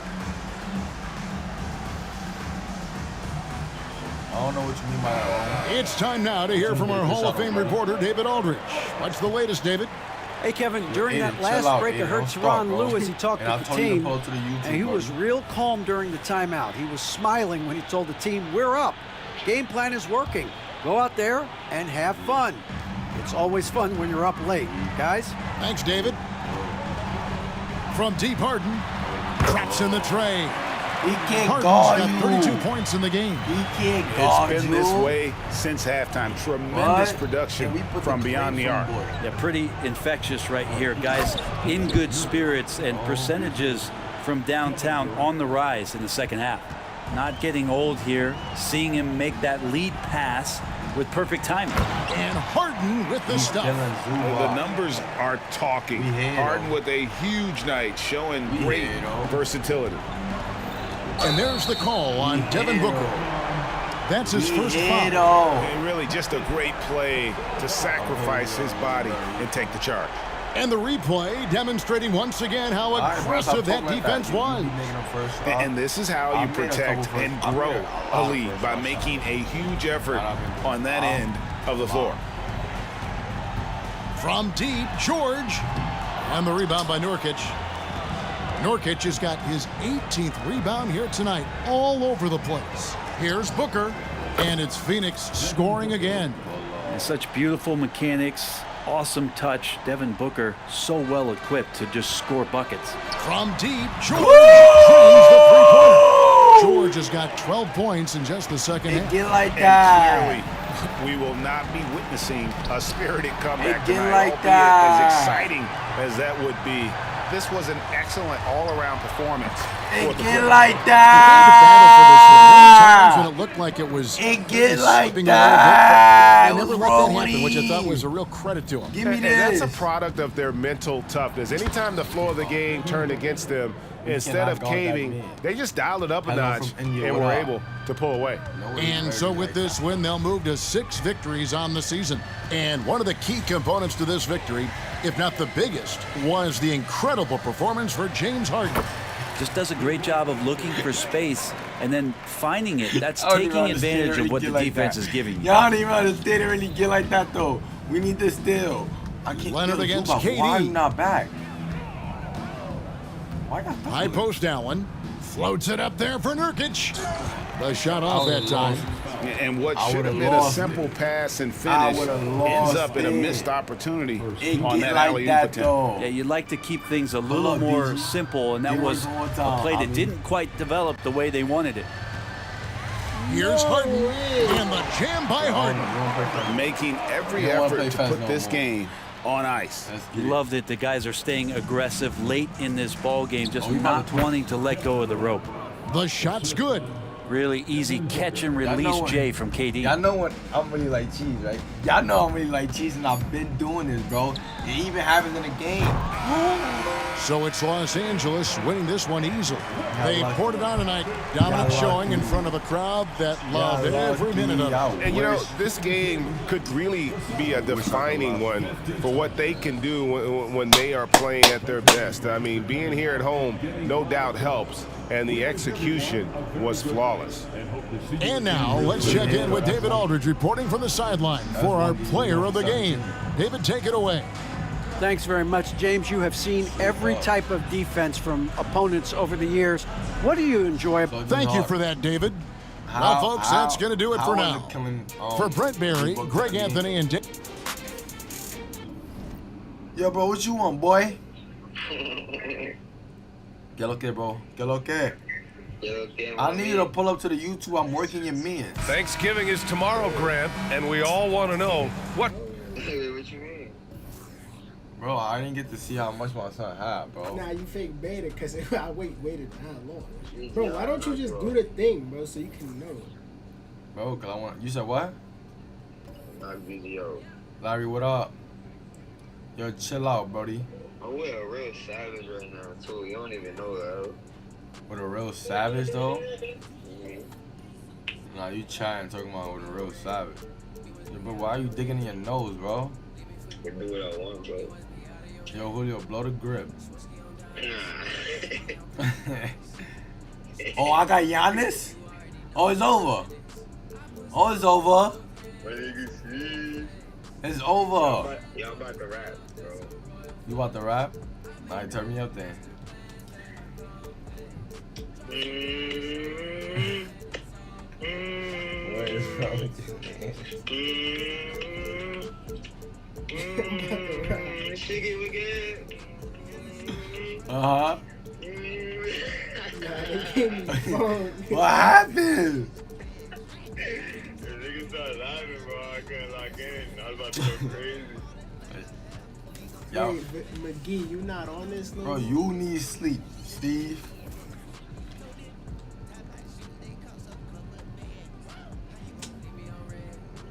F: I don't know what you mean by that.
H: It's time now to hear from our Hall of Fame reporter, David Aldridge. What's the latest, David?
K: Hey, Kevin, during that
F: Aiden,
K: last
F: chill out,
K: break, I
F: Aiden.
K: heard
F: Don't start,
K: Teron
F: bro.
K: Lewis. He talked
F: And I
K: with the
F: told you to
K: team,
F: pull to the YouTube,
K: and he
F: bro.
K: was real calm during the timeout. He was smiling when he told the team, "We're up. Game plan is working. Go out there and have fun." It's always fun when you're up late, guys.
H: Thanks, David. From deep, Harden traps in the tray.
F: He can't
H: Harden's
F: guard
H: got
F: you.
H: 32 points in the game.
F: He can't
I: It's
F: guard
I: been
F: you.
I: this way since halftime. Tremendous
F: What?
I: production
F: Can we put
I: from
F: the
I: beyond the
F: plate
I: arc.
F: from board?
J: Yeah, pretty infectious right here, guys. In good spirits and percentages from downtown on the rise in the second half. Not getting old here. Seeing him make that lead pass with perfect timing.
H: And Harden with the stuff.
I: The numbers are talking. Harden with a huge night, showing great versatility.
H: And there's the call on Devin Booker. That's his first foul.
I: And really just a great play to sacrifice his body and take the charge.
H: And the replay demonstrating once again how aggressive that defense was.
I: And this is how you protect and grow a lead, by making a huge effort on that end of the floor.
H: From deep, George. And the rebound by Nurkic. Nurkic has got his 18th rebound here tonight, all over the place. Here's Booker, and it's Phoenix scoring again.
J: And such beautiful mechanics, awesome touch. Devin Booker so well equipped to just score buckets.
H: From deep, George drains the three-pointer. George has got 12 points in just the second half.
F: Get like
I: And
F: that.
I: clearly, we will not be witnessing a spirited comeback
F: Get
I: tonight,
F: like
I: albeit
F: that.
I: as exciting as that would be. This was an excellent all-around performance. for the
F: Get
I: Clippers.
F: like
H: There were times when
F: that.
H: it looked like it was
F: It get like
H: slipping a little bit,
F: that.
H: but they never let that happen, which I thought was a real credit to him.
F: Give me
I: And that's
F: this.
I: a product of their mental toughness. Anytime the floor of the game turned against them, instead of
F: cannot guard that
I: caving,
F: man.
I: they just dialed it up a
F: Hello
I: notch
F: from India,
I: and
F: what
I: were
F: up?
I: able to pull away.
H: And so with this win, they'll move to 6 victories on the season. And one of the key components to this victory, if not the biggest, was the incredible performance for James Harden.
J: Just does a great job of looking for space and then finding it. That's
F: I don't
J: taking
F: even understand
J: advantage
F: it
J: of what the
F: really get like
J: defense
F: that.
J: is giving you.
F: Y'all don't even understand it really get like that though. We need to steal. I can't
H: Leonard
F: steal
H: against
F: Zubac.
H: KD.
F: Why are you not back? Why not?
H: High post Allen floats it up there for Nurkic. The shot off that time.
I: And what
F: I
I: should have
F: would've
I: been a
F: lost
I: simple
F: it.
I: pass and
F: I
I: finish
F: would've
I: ends
F: lost
I: up in a
F: it.
I: missed opportunity
F: It
I: on
F: get
I: that
F: like
I: alley-oop
F: that
I: attempt.
F: though.
J: Yeah, you'd like to keep things a little
F: up,
J: more
F: BG.
J: simple, and that
F: Give me
J: was
F: one more
J: a
F: time.
J: play
F: I
J: that
F: mean-
J: didn't quite develop the way they wanted it.
H: Here's Harden. And the jam by Harden.
I: Making every
F: You don't wanna
I: effort
F: play
I: to
F: fast
I: put
F: no
I: this
F: more.
I: game on ice.
F: Let's get it.
J: Love that the guys are staying aggressive late in this ball game, just
F: you
J: not
F: about to-
J: wanting to let go of the rope.
H: The shot's good.
J: Really easy catch and
F: Y'all
J: release
F: know what-
J: Jay from KD.
F: Y'all know what I'm really like cheese, right? Y'all know I'm really like cheese, and I've been doing this, bro. It even happens in a game.
H: So it's Los Angeles winning this one easily. They
F: lucky.
H: poured it on tonight. Dominant
F: Got
H: showing in
F: lucky.
H: front of a crowd that loved
F: Y'all
H: every
F: lucky.
H: minute of
F: Y'all
H: it.
I: And you know,
F: wish.
I: this game could really be a defining one for what they can do when they are playing at their best. I mean, being here at home no doubt helps, and the execution was flawless.
H: And now let's check in with David Aldridge reporting from the sideline for our player of the game. David, take it away.
K: Thanks very much, James. You have seen every type of defense from opponents over the years. What do you enjoy?
H: Thank you for that, David. Well, folks, that's going to do it for now. For Brent Barry, Greg Anthony, and Dick.
F: Yo, bro, what you want, boy? Get okay, bro. Get okay. I need you to pull up to the YouTube. I'm working your men.
O: Thanksgiving is tomorrow, Grant, and we all want to know what.
P: What you mean?
F: Bro, I didn't get to see how much my son had, bro.
Q: Nah, you fake beta because I waited how long? Bro, why don't you just do the thing, bro, so you can know?
F: Bro, cause I want. You said what?
P: Not video.
F: Larry, what up? Yo, chill out, brody.
P: I'm with a real savage right now, too. You don't even know that.
F: With a real savage, though? Nah, you chatting, talking about with a real savage. Yo, bro, why are you digging in your nose, bro?
P: I can do what I want, bro.
F: Yo, Julio, blow the grip. Oh, I got Giannis? Oh, it's over. Oh, it's over. It's over.
P: Y'all about to rap, bro.
F: You about to rap? All right, turn me up then. What is wrong with Uh-huh. What happened?
I: Niggas started laughing, bro. I couldn't lock in. I was about to go crazy.
F: Yo.
Q: Hey, McGee, you not on this, no?
F: Bro, you need sleep, Steve.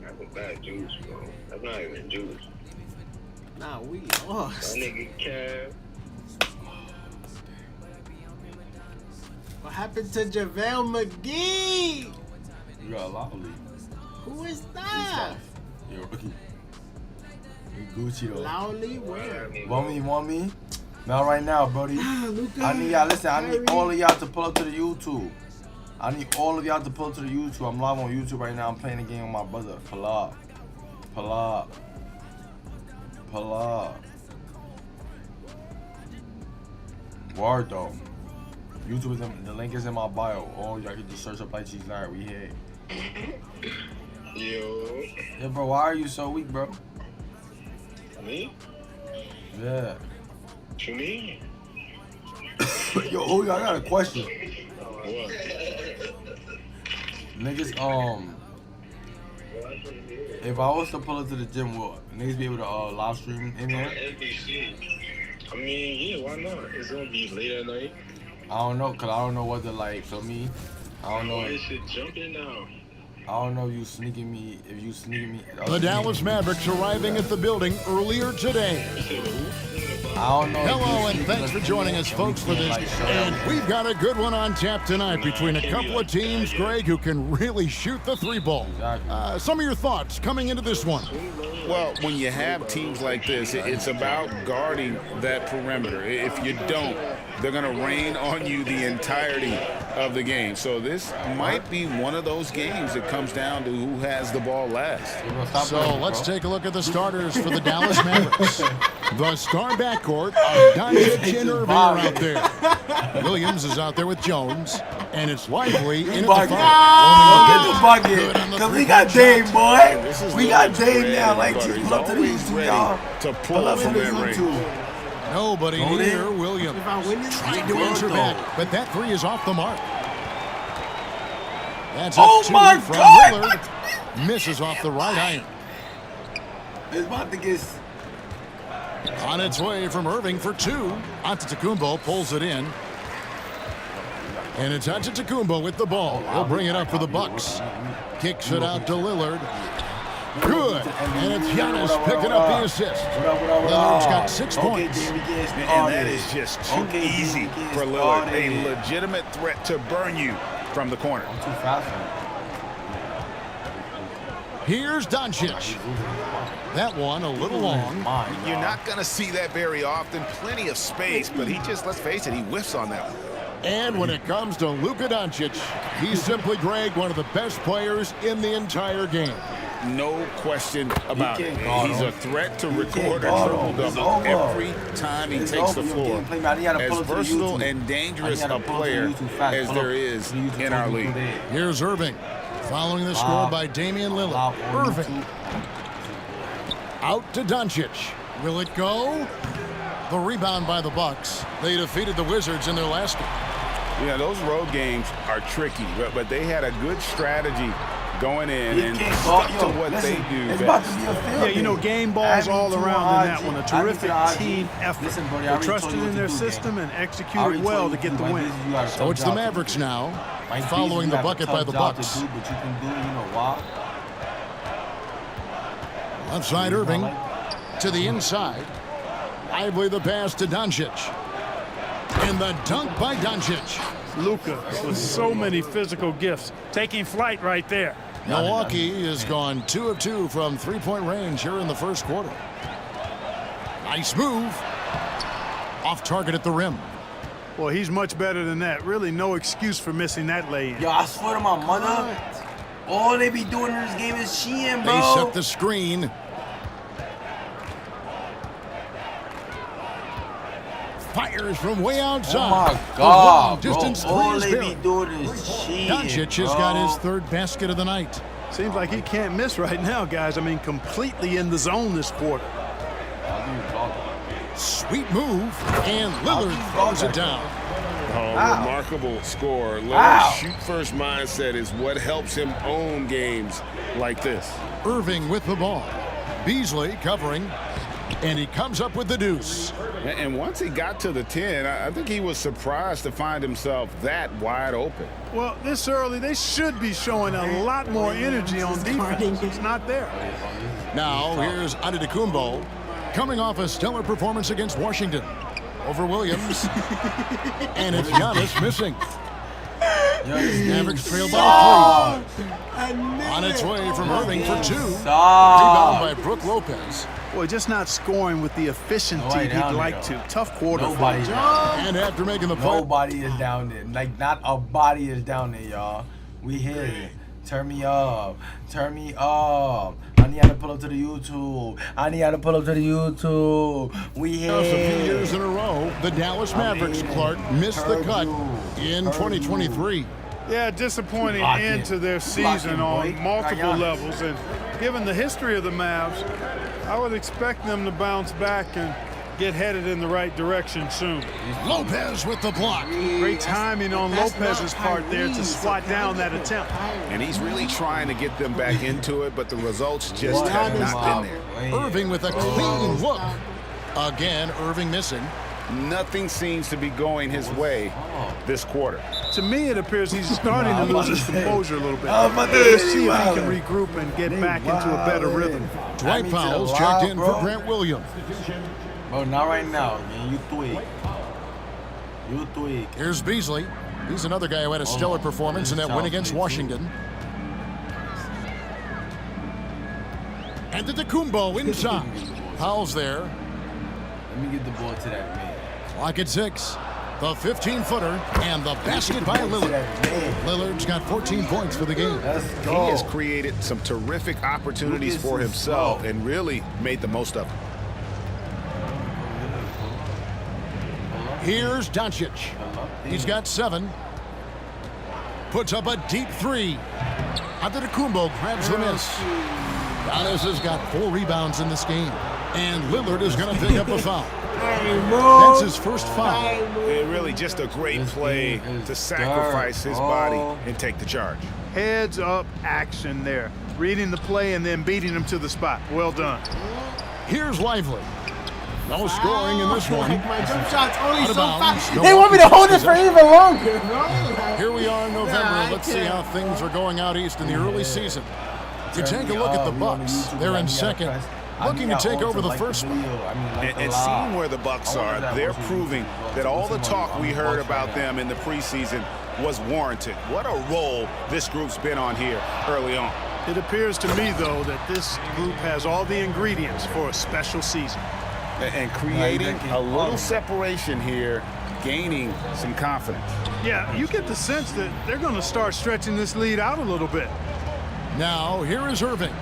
P: That's a bad juice, bro. That's not even juice.
Q: Nah, we lost.
P: That nigga Kev.
Q: What happened to JaVale McGee?
F: You got a Lowry.
Q: Who is that?
F: You're rookie. You Gucci though.
Q: Lowry where?
F: Want me? Not right now, Brody. I need y'all, listen, I need all of y'all to pull up to the YouTube. I need all of y'all to pull up to the YouTube. I'm live on YouTube right now. I'm playing a game with my brother. Pull up. Pull up. Pull up. Word though. YouTube is in, the link is in my bio. Or y'all can just search up like Cheese Larry. We here.
P: Yo.
F: Yeah, bro, why are you so weak, bro?
P: Me?
F: Yeah.
P: What you mean?
F: Yo, I got a question.
P: What?
F: Niggas, if I was to pull up to the gym, will niggas be able to live stream in there?
P: NBC. I mean, yeah, why not? It's gonna be late at night.
F: I don't know, cause I don't know what to like. For me, I don't know.
P: Why should jump in now?
F: I don't know if you sneaking me.
H: The Dallas Mavericks arriving at the building earlier today.
F: I don't know.
H: Hello and thanks for joining us, folks, for this. And we've got a good one on tap tonight between a couple of teams, Greg, who can really shoot the three ball. Some of your thoughts coming into this one.
L: Well, when you have teams like this, it's about guarding that perimeter. If you don't, they're going to rain on you the entirety of the game. So this might be one of those games that comes down to who has the ball last.
H: So let's take a look at the starters for the Dallas Mavericks. The star backcourt of Doncic and Irving are out there. Williams is out there with Jones, and it's Lively in at the
F: five. Get the bucket, because we got Dame, boy. We got Dame now. Like, pull up to the YouTube, y'all.
L: Pull up from that range.
H: Nobody near Williams. Trying to answer back, but that three is off the mark. That's a two from Lillard. Misses off the right iron.
F: It's about to get...
H: On its way from Irving for two. Antetokounmpo pulls it in. And it's Antetokounmpo with the ball. He'll bring it up for the Bucks. Kicks it out to Lillard. Good. And it's Giannis picking up the assist. Lillard's got 6 points.
L: And that is just too easy for Lillard. A legitimate threat to burn you from the corner.
F: I'm too fast.
H: Here's Doncic. That one a little long.
I: You're not going to see that very often. Plenty of space, but he just, let's face it, he whiffs on that one.
H: And when it comes to Luka Doncic, he's simply, Greg, one of the best players in the entire game.
L: No question about it. He's a threat to record a triple-double every time he takes the floor. As versatile and dangerous a player as there is in our league.
H: Here's Irving. Following the score by Damian Lillard. Irving. Out to Doncic. Will it go? The rebound by the Bucks. They defeated the Wizards in their last game.
L: Yeah, those road games are tricky, but they had a good strategy going in and stuck to what they do best.
M: Yeah, you know, game balls all around in that one. A terrific team effort. They trusted in their system and executed well to get the win.
H: So it's the Mavericks now, following the bucket by the Bucks. Left side Irving to the inside. Lively the pass to Doncic. And the dunk by Doncic.
M: Luka with so many physical gifts, taking flight right there.
H: Milwaukee has gone 2 of 2 from three-point range here in the first quarter. Nice move. Off target at the rim.
M: Well, he's much better than that. Really no excuse for missing that lay-in.
F: Yo, I swear to my mother, all they be doing in this game is cheating, bro.
H: They set the screen. Fires from way outside.
F: Oh my God,
H: Distance
F: bro. All
H: three
F: they
H: is
F: be
H: good.
F: doing is cheating,
H: Doncic has got his third basket of the night.
M: Seems like he can't miss right now, guys. I mean, completely in the zone this quarter.
H: Sweet move, and Lillard throws it down.
I: Remarkable score. Lillard's shoot-first mindset is what helps him own games like this.
H: Irving with the ball. Beasley covering, and he comes up with the deuce.
I: And once he got to the 10, I think he was surprised to find himself that wide open.
M: Well, this early, they should be showing a lot more energy on defense. It's not there.
H: Now, here's Antetokounmpo, coming off a stellar performance against Washington. Over Williams. And it's Giannis missing. Mavericks trail by 3. On its way from Irving for 2. Rebound by Brook Lopez.
M: Boy, just not scoring with the efficiency he'd like to. Tough quarter.
F: Nobody.
H: And after making the play.
F: Nobody is down there. Like, not a body is down there, y'all. We here. Turn me up. Turn me up. I need to pull up to the YouTube. I need to pull up to the YouTube. We here.
H: A few years in a row, the Dallas Mavericks, Clark, missed the cut in 2023.
M: Yeah, disappointing end to their season on multiple levels. And given the history of the Mavs, I would expect them to bounce back and get headed in the right direction soon.
H: Lopez with the block.
M: Great timing on Lopez's part there to swat down that attempt.
I: And he's really trying to get them back into it, but the results just have not been there.
H: Irving with a clean look. Again, Irving missing.
I: Nothing seems to be going his way this quarter.
M: To me, it appears he's starting to lose his composure a little bit.
F: Let's
M: see if he can regroup and get back into a better rhythm.
H: Dwight Powell's checked in for Grant Williams.
F: Bro, not right now, man. You tweak. You tweak.
H: Here's Beasley. He's another guy who had a stellar performance in that win against Washington. And Antetokounmpo inside. Powell's there.
F: Let me get the ball to that man.
H: Clock at 6. The 15-footer and the basket by Lillard. Lillard's got 14 points for the game.
I: He has created some terrific opportunities for himself and really made the most of them.
H: Here's Doncic. He's got 7. Puts up a deep 3. Antetokounmpo grabs the miss. Giannis has got 4 rebounds in this game. And Lillard is going to pick up a foul. That's his first foul.
I: And really just a great play to sacrifice his body and take the charge.
M: Heads up action there. Reading the play and then beating him to the spot. Well done.
H: Here's Lively. No scoring in this one.
Q: My jump shot's only so fast.
H: No
Q: They want me to hold it for even longer, bro.
H: Here we are in November. Let's see how things are going out east in the early season. You take a look at the Bucks. They're in second, looking to take over the first one.
I: And seeing where the Bucks are, they're proving that all the talk we heard about them in the preseason was warranted. What a role this group's been on here early on.
M: It appears to me, though, that this group has all the ingredients for a special season.
I: And creating a little separation here, gaining some confidence.
M: Yeah, you get the sense that they're going to start stretching this lead out a little bit.
H: Now, here is Irving.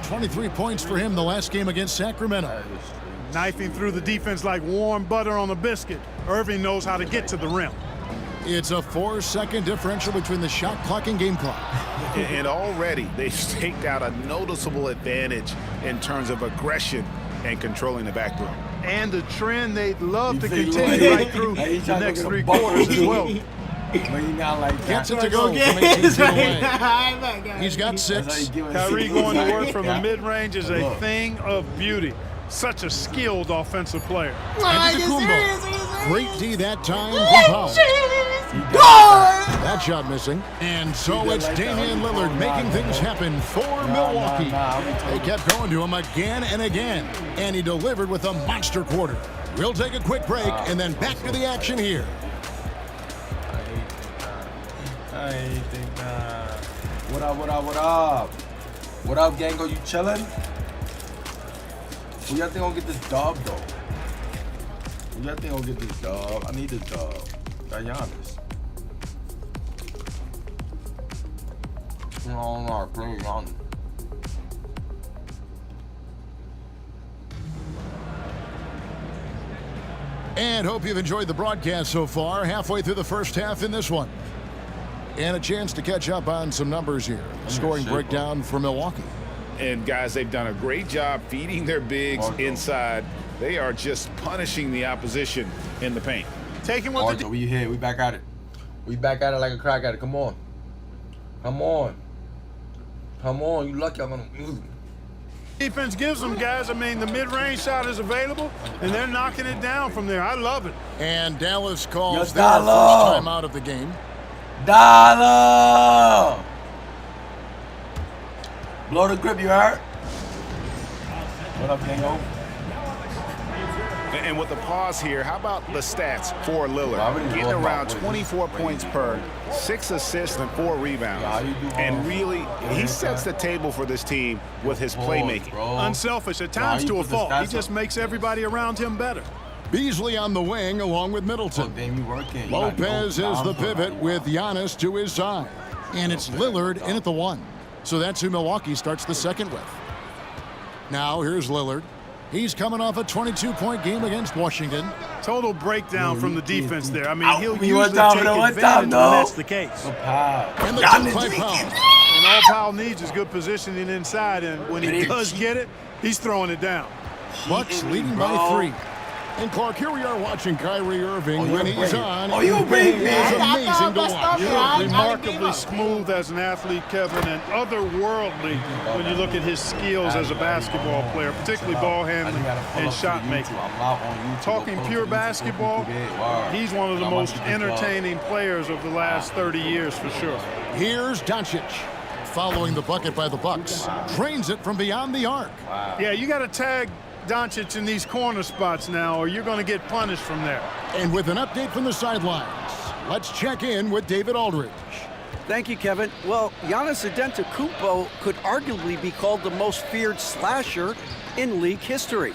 H: 23 points for him the last game against Sacramento.
M: Knifing through the defense like warm butter on a biscuit. Irving knows how to get to the rim.
H: It's a 4-second differential between the shot clock and game clock.
I: And already they've staked out a noticeable advantage in terms of aggression and controlling the backboard.
M: And a trend they'd love to continue right through the next 3 quarters as well.
H: Gets it to go from 18 feet away. He's got 6.
M: Kyrie going to work from the mid-range is a thing of beauty. Such a skilled offensive player.
H: Antetokounmpo. Great D that time from Powell. That shot missing. And so it's Damian Lillard making things happen for Milwaukee. They kept going to him again and again. And he delivered with a monster quarter. We'll take a quick break and then back to the action here.
F: What up, what up, what up? What up, Gango? You chillin'? Who y'all think gonna get this dub, though? Who y'all think gonna get this dub? I need this dub. Got Giannis. No, play Giannis.
H: And hope you've enjoyed the broadcast so far. Halfway through the first half in this one. And a chance to catch up on some numbers here. Scoring breakdown for Milwaukee.
L: And guys, they've done a great job feeding their bigs inside. They are just punishing the opposition in the paint.
M: Taking what the
F: we here. We back at it. We back at it like a crack at it. Come on. Come on. Come on. You lucky I'm gonna
M: defense gives them, guys. I mean, the mid-range shot is available, and they're knocking it down from there. I love it.
H: And Dallas calls
F: their
H: first time out of the game.
F: Dollar! Blow the grip, you heard? What up, Kango?
I: And with the pause here, how about the stats for Lillard? Getting around 24 points per, 6 assists and 4 rebounds. And really, he sets the table for this team with his playmaking.
M: Unselfish at times to a fault. He just makes everybody around him better.
H: Beasley on the wing along with Middleton. Lopez is the pivot with Giannis to his side. And it's Lillard in at the 1. So that's who Milwaukee starts the second with. Now here's Lillard. He's coming off a 22-point game against Washington.
M: Total breakdown from the defense there. I mean, he'll usually take advantage when that's the case.
H: And the tip by Powell.
M: And all Powell needs is good positioning inside, and when he does get it, he's throwing it down.
H: Bucks leading by 3. And Clark, here we are watching Kyrie Irving when he's on.
Q: Oh, you bring me.
H: It's amazing to watch.
M: Remarkably smooth as an athlete, Kevin, and otherworldly when you look at his skills as a basketball player, particularly ball handling and shot making. Talking pure basketball, he's one of the most entertaining players of the last 30 years for sure.
H: Here's Doncic. Following the bucket by the Bucks. Drains it from beyond the arc.
M: Yeah, you got to tag Doncic in these corner spots now, or you're going to get punished from there.
H: And with an update from the sidelines, let's check in with David Aldridge.
K: Thank you, Kevin. Well, Giannis Antetokounmpo could arguably be called the most feared slasher in league history.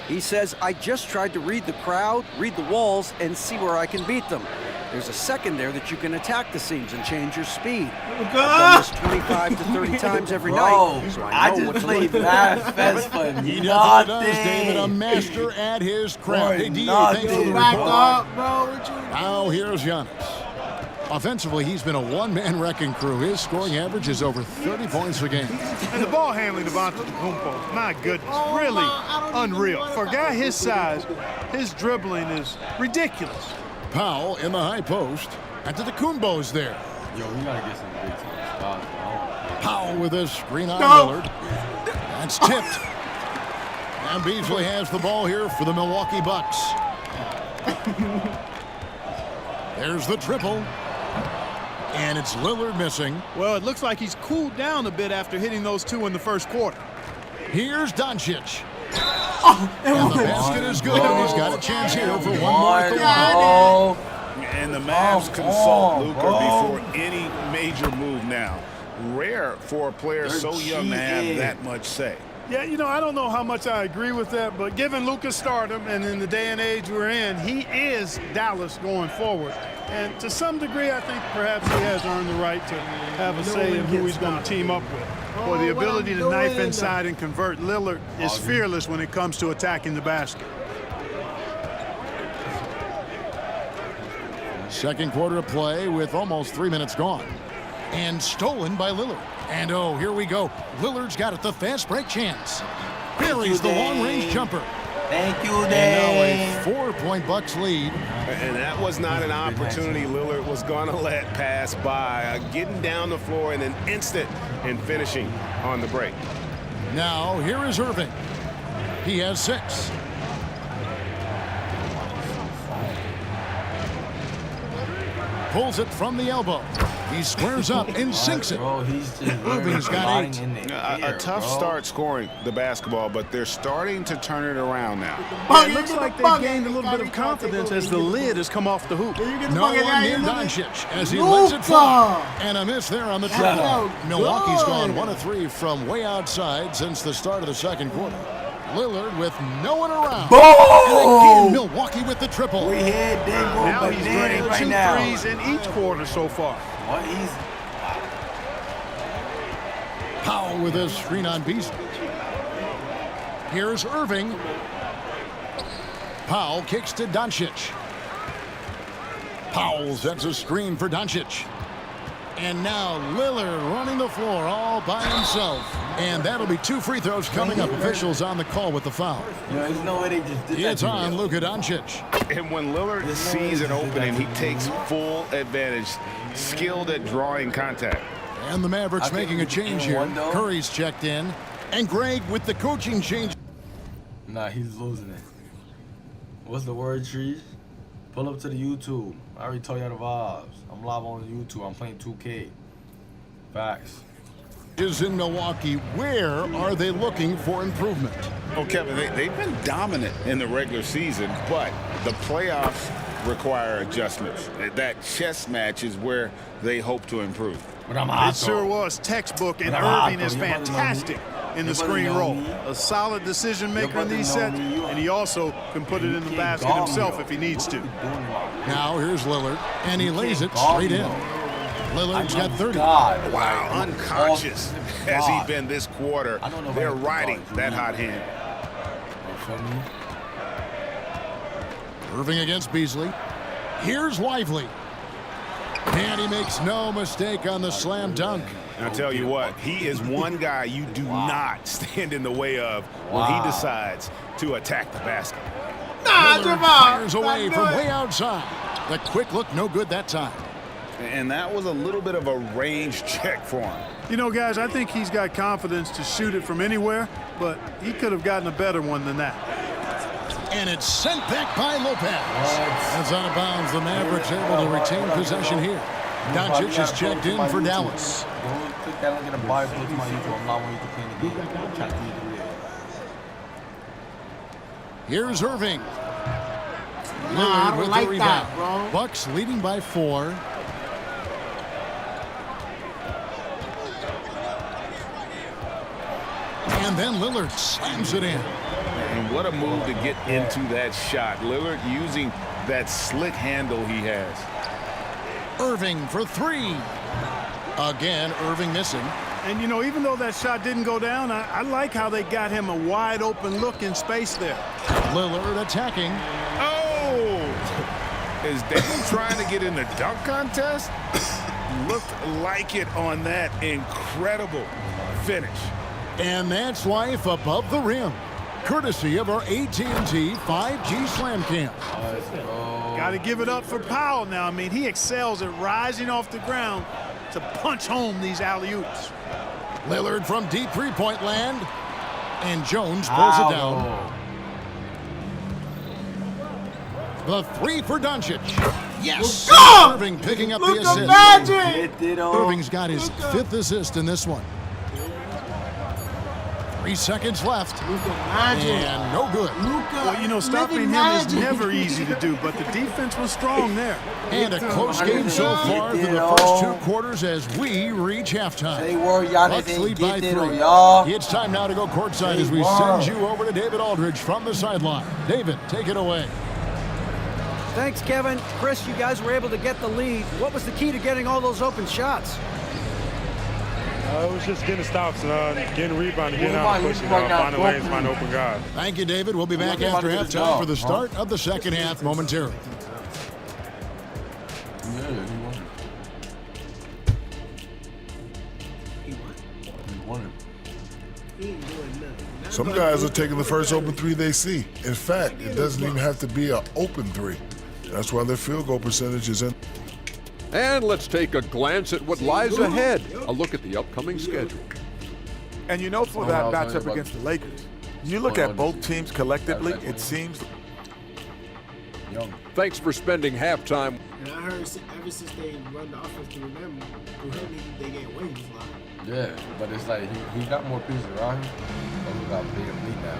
K: He says, I just tried to read the crowd, read the walls, and see where I can beat them. There's a second there that you can attack the seams and change your speed. I've done this 25 to 30 times every night, so I know what to look for.
H: He does, David, a master at his craft. Hey, DA, thanks for the report. Now here's Giannis. Offensively, he's been a one-man wrecking crew. His scoring average is over 30 points a game.
M: And the ball handling of Antetokounmpo, my goodness, really unreal. For a guy his size, his dribbling is ridiculous.
H: Powell in the high post. Antetokounmpo's there.
F: Yo, we gotta get some big time spots.
H: Powell with a screen on Lillard. That's tipped. And Beasley has the ball here for the Milwaukee Bucks. There's the triple. And it's Lillard missing.
M: Well, it looks like he's cooled down a bit after hitting those 2 in the first quarter.
H: Here's Doncic. And the basket is good. He's got a chance here for one more at the line.
I: And the Mavs consult Luka before any major move now. Rare for a player so young to have that much say.
M: Yeah, you know, I don't know how much I agree with that, but given Luka's stardom and in the day and age we're in, he is Dallas going forward. And to some degree, I think perhaps he has earned the right to have a say in who he's going to team up with. For the ability to knife inside and convert, Lillard is fearless when it comes to attacking the basket.
H: Second quarter of play with almost 3 minutes gone. And stolen by Lillard. And oh, here we go. Lillard's got it, the fast break chance. Buries the long-range jumper.
F: Thank you,
H: and now a 4-point Bucks lead.
I: And that was not an opportunity Lillard was going to let pass by. Getting down the floor in an instant and finishing on the break.
H: Now here is Irving. He has 6. Pulls it from the elbow. He squares up and sinks it. Irving's got 8.
I: A tough start scoring the basketball, but they're starting to turn it around now.
M: Yeah, it looks like they've gained a little bit of confidence as the lid has come off the hoop.
H: No one near Doncic as he lets it fall. And a miss there on the triple. Milwaukee's gone 1 of 3 from way outside since the start of the second quarter. Lillard with no one around.
F: Boom!
H: And again, Milwaukee with the triple.
F: We hit Denver,
M: now
F: but
M: he's
F: right
M: getting 2
F: now.
M: threes in each quarter so far.
F: What? He's
H: Powell with a screen on Beasley. Here's Irving. Powell kicks to Doncic. Powell sets a screen for Doncic. And now Lillard running the floor all by himself. And that'll be 2 free throws coming up. Officials on the call with the foul.
F: There's no way they just did that.
H: It's on Luka Doncic.
I: And when Lillard sees an opening, he takes full advantage. Skilled at drawing contact.
H: And the Mavericks making a change here. Curry's checked in. And Greg with the coaching change.
F: Nah, he's losing it. What's the word, Trees? Pull up to the YouTube. I already told y'all the vibes. I'm live on YouTube. I'm playing 2K. Facts.
H: Is in Milwaukee. Where are they looking for improvement?
I: Oh, Kevin, they've been dominant in the regular season, but the playoffs require adjustments. That chess match is where they hope to improve.
M: It sure was textbook, and Irving is fantastic in the screen roll. A solid decision maker in these sets, and he also can put it in the basket himself if he needs to.
H: Now here's Lillard, and he lays it straight in. Lillard's got 30.
I: Wow, unconscious has he been this quarter. They're riding that hot hand.
H: Irving against Beasley. Here's Lively. And he makes no mistake on the slam dunk.
I: And I'll tell you what, he is one guy you do not stand in the way of when he decides to attack the basket.
H: Lillard fires away from way outside. The quick look, no good that time.
I: And that was a little bit of a range check for him.
M: You know, guys, I think he's got confidence to shoot it from anywhere, but he could have gotten a better one than that.
H: And it's sent back by Lopez. That's out of bounds. The Mavericks able to retain possession here. Doncic is checked in for Dallas. Here's Irving. Lillard with the rebound. Bucks leading by 4. And then Lillard slams it in.
I: And what a move to get into that shot. Lillard using that slick handle he has.
H: Irving for 3. Again, Irving missing.
M: And, you know, even though that shot didn't go down, I like how they got him a wide open look in space there.
H: Lillard attacking.
I: Oh! Is Dame trying to get in the dunk contest? Looked like it on that incredible finish.
H: And that's life above the rim. Courtesy of our AT&T 5G Slam Cam.
M: Got to give it up for Powell now. I mean, he excels at rising off the ground to punch home these alley-oops.
H: Lillard from deep three-point land. And Jones pulls it down. The 3 for Doncic. Yes! Irving picking up the assist. Irving's got his 5th assist in this one. 3 seconds left. And no good.
M: Well, you know, stopping him is never easy to do, but the defense was strong there.
H: And a close game so far through the first 2 quarters as we reach halftime. Bucks lead by 3. It's time now to go courtside as we send you over to David Aldridge from the sideline. David, take it away.
K: Thanks, Kevin. Chris, you guys were able to get the lead. What was the key to getting all those open shots?
R: It was just getting stops, getting rebounded, getting out, pushing, finding lanes, finding open guys.
H: Thank you, David. We'll be back after halftime for the start of the second half momentarily.
N: Some guys are taking the first open 3 they see. In fact, it doesn't even have to be an open 3. That's why their field goal percentage is in.
G: And let's take a glance at what lies ahead. A look at the upcoming schedule.
S: And you know, for that matchup against the Lakers, you look at both teams collectively, it seems.
G: Thanks for spending halftime.
Q: And I heard ever since they run the offense to remember, they get wings a lot.
F: Yeah, but it's like he got more pieces around him. He got bigger lead now.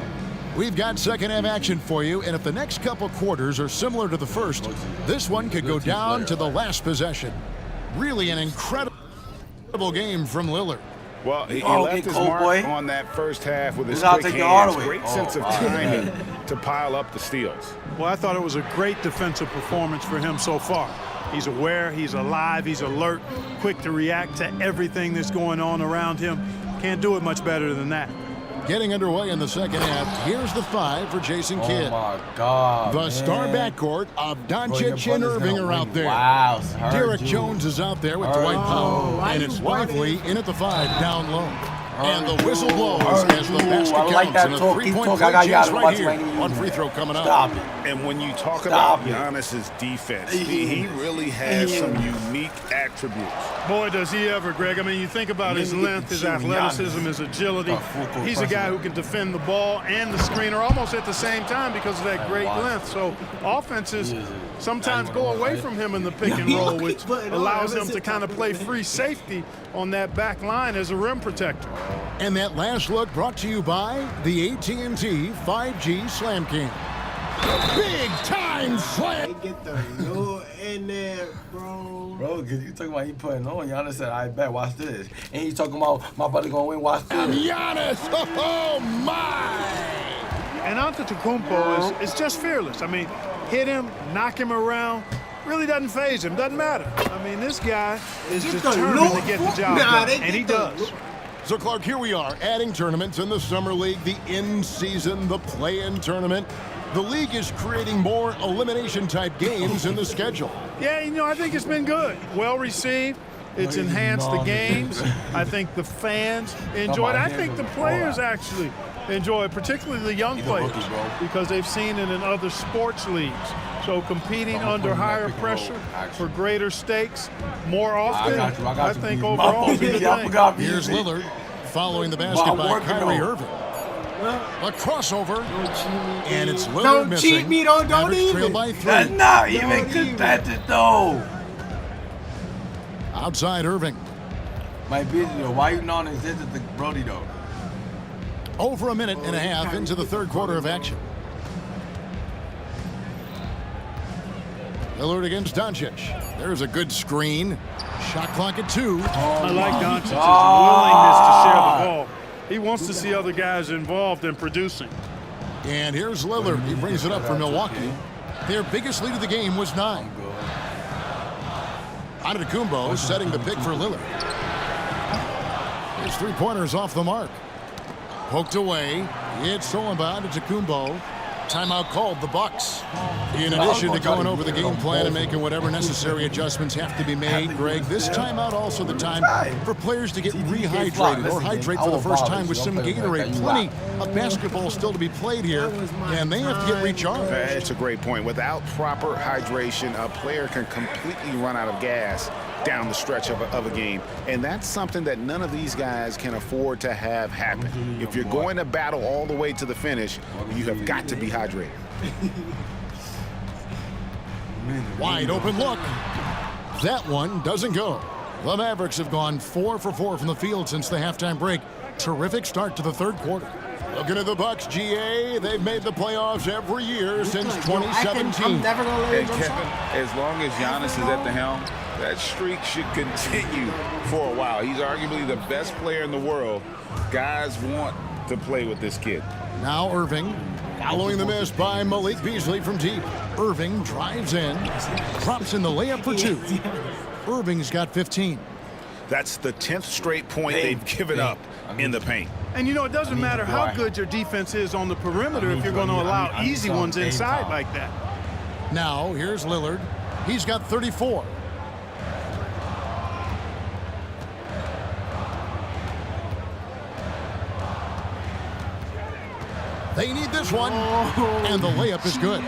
H: We've got second half action for you, and if the next couple quarters are similar to the first, this one could go down to the last possession. Really an incredible game from Lillard.
I: Well, he left his mark on that first half with his quick hands. Great sense of timing to pile up the steals.
M: Well, I thought it was a great defensive performance for him so far. He's aware, he's alive, he's alert, quick to react to everything that's going on around him. Can't do it much better than that.
H: Getting underway in the second half. Here's the 5 for Jason Kidd.
F: Oh my God.
H: The star backcourt of Doncic and Irving are out there.
F: Wow.
H: Derek Jones is out there with Dwight Powell. And it's Lively in at the 5 down low. And the whistle blows as the basket counts. And a 3-point play chance right here. One free throw coming up.
F: Stop it.
I: And when you talk about Giannis's defense, he really has some unique attributes.
M: Boy, does he ever, Greg. I mean, you think about his length, his athleticism, his agility. He's a guy who can defend the ball and the screener almost at the same time because of that great length. So offenses sometimes go away from him in the pick and roll, which allows him to kind of play free safety on that back line as a rim protector.
H: And that last look brought to you by the AT&T 5G Slam King. Big time slam.
Q: Get the low in there, bro.
F: Bro, because you talking about he putting on. Giannis said, I bet, watch this. And he's talking about my buddy going to win, watch this.
H: Giannis, oh my.
M: And Antetokounmpo is just fearless. I mean, hit him, knock him around, really doesn't faze him, doesn't matter. I mean, this guy is determined to get the job done, and he does.
H: So, Clark, here we are, adding tournaments in the Summer League, the in-season, the play-in tournament. The league is creating more elimination-type games in the schedule.
M: Yeah, you know, I think it's been good. Well received. It's enhanced the games. I think the fans enjoy it. I think the players actually enjoy it, particularly the young players, because they've seen it in other sports leagues. So competing under higher pressure for greater stakes more often, I think overall is a good thing.
H: Here's Lillard following the basket by Kyrie Irving. A crossover, and it's Lillard
Q: don't
H: missing.
Q: Cheat me, don't
H: Mavericks trail
Q: even.
H: by 3.
F: That's not even contested, though.
H: Outside Irving.
F: My business, though. Why you non-existent to Brody, though?
H: Over a minute and a half into the third quarter of action. Lillard against Doncic. There's a good screen. Shot clock at 2.
M: I like Doncic's willingness to share the ball. He wants to see other guys involved in producing.
H: And here's Lillard. He brings it up for Milwaukee. Their biggest lead of the game was 9. Antetokounmpo setting the pick for Lillard. His three-pointers off the mark. Poked away. It's Solomon to Antetokounmpo. Timeout called, the Bucks. In addition to going over the game plan and making whatever necessary adjustments have to be made, Greg, this timeout also the time for players to get rehydrated or hydrate for the first time with some Gatorade. Plenty of basketball still to be played here, and they have to get recharged.
I: That's a great point. Without proper hydration, a player can completely run out of gas down the stretch of a game. And that's something that none of these guys can afford to have happen. If you're going to battle all the way to the finish, you have got to be hydrated.
H: Wide open look. That one doesn't go. The Mavericks have gone 4 for 4 from the field since the halftime break. Terrific start to the third quarter. Looking at the Bucks, GA, they've made the playoffs every year since 2017.
Q: I'm never gonna let
L: And Kevin, as long as Giannis is at the helm, that streak should continue for a while. He's arguably the best player in the world. Guys want to play with this kid.
H: Now Irving, following the miss by Malik Beasley from deep. Irving drives in, drops in the layup for 2. Irving's got 15.
I: That's the 10th straight point they've given up in the paint.
M: And you know, it doesn't matter how good your defense is on the perimeter if you're going to allow easy ones inside like that.
H: Now here's Lillard. He's got 34. They need this one, and the layup is good.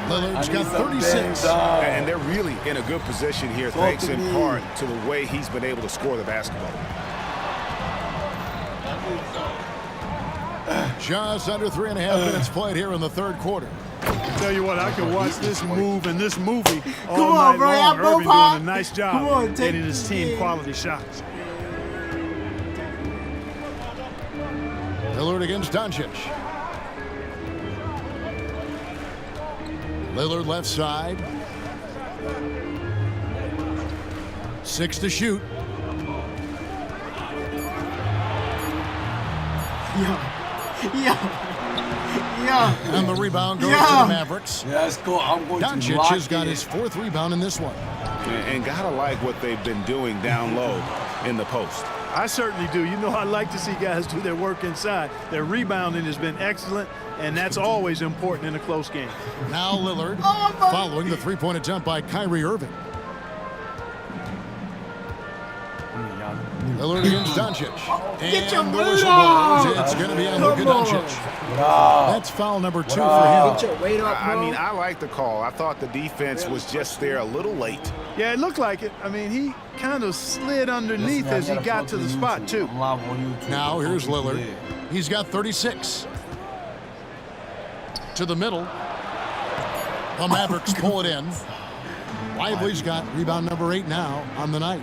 H: Lillard's got 36.
I: And they're really in a good position here, thanks in part to the way he's been able to score the basketball.
H: Just under 3.5 minutes played here in the third quarter.
M: Tell you what, I could watch this move and this movie all
Q: Come on,
M: night
Q: bro,
M: long.
Q: y'all
M: Irving
Q: both
M: doing a nice job getting his team quality shots.
H: Lillard against Doncic. Lillard left side. 6 to shoot.
Q: Yeah.
H: And the rebound goes to the Mavericks.
F: Yeah, that's cool. I'm going
H: Doncic
F: to
H: has got his 4th rebound in this one.
I: And gotta like what they've been doing down low in the post.
M: I certainly do. You know, I like to see guys do their work inside. Their rebounding has been excellent, and that's always important in a close game.
H: Now Lillard following the three-point attempt by Kyrie Irving. Lillard against Doncic.
Q: Get your
H: And the
Q: weight
H: whistle
Q: up.
H: blows. It's going to be on Luka
Q: Come on.
H: Doncic. That's foul number 2 for
Q: Get
H: him.
Q: your weight up,
I: I
Q: bro.
I: mean, I like the call. I thought the defense was just there a little late.
M: Yeah, it looked like it. I mean, he kind of slid underneath as he got to the spot, too.
H: Now here's Lillard. He's got 36. To the middle. The Mavericks pull it in. Lively's got rebound number 8 now on the night.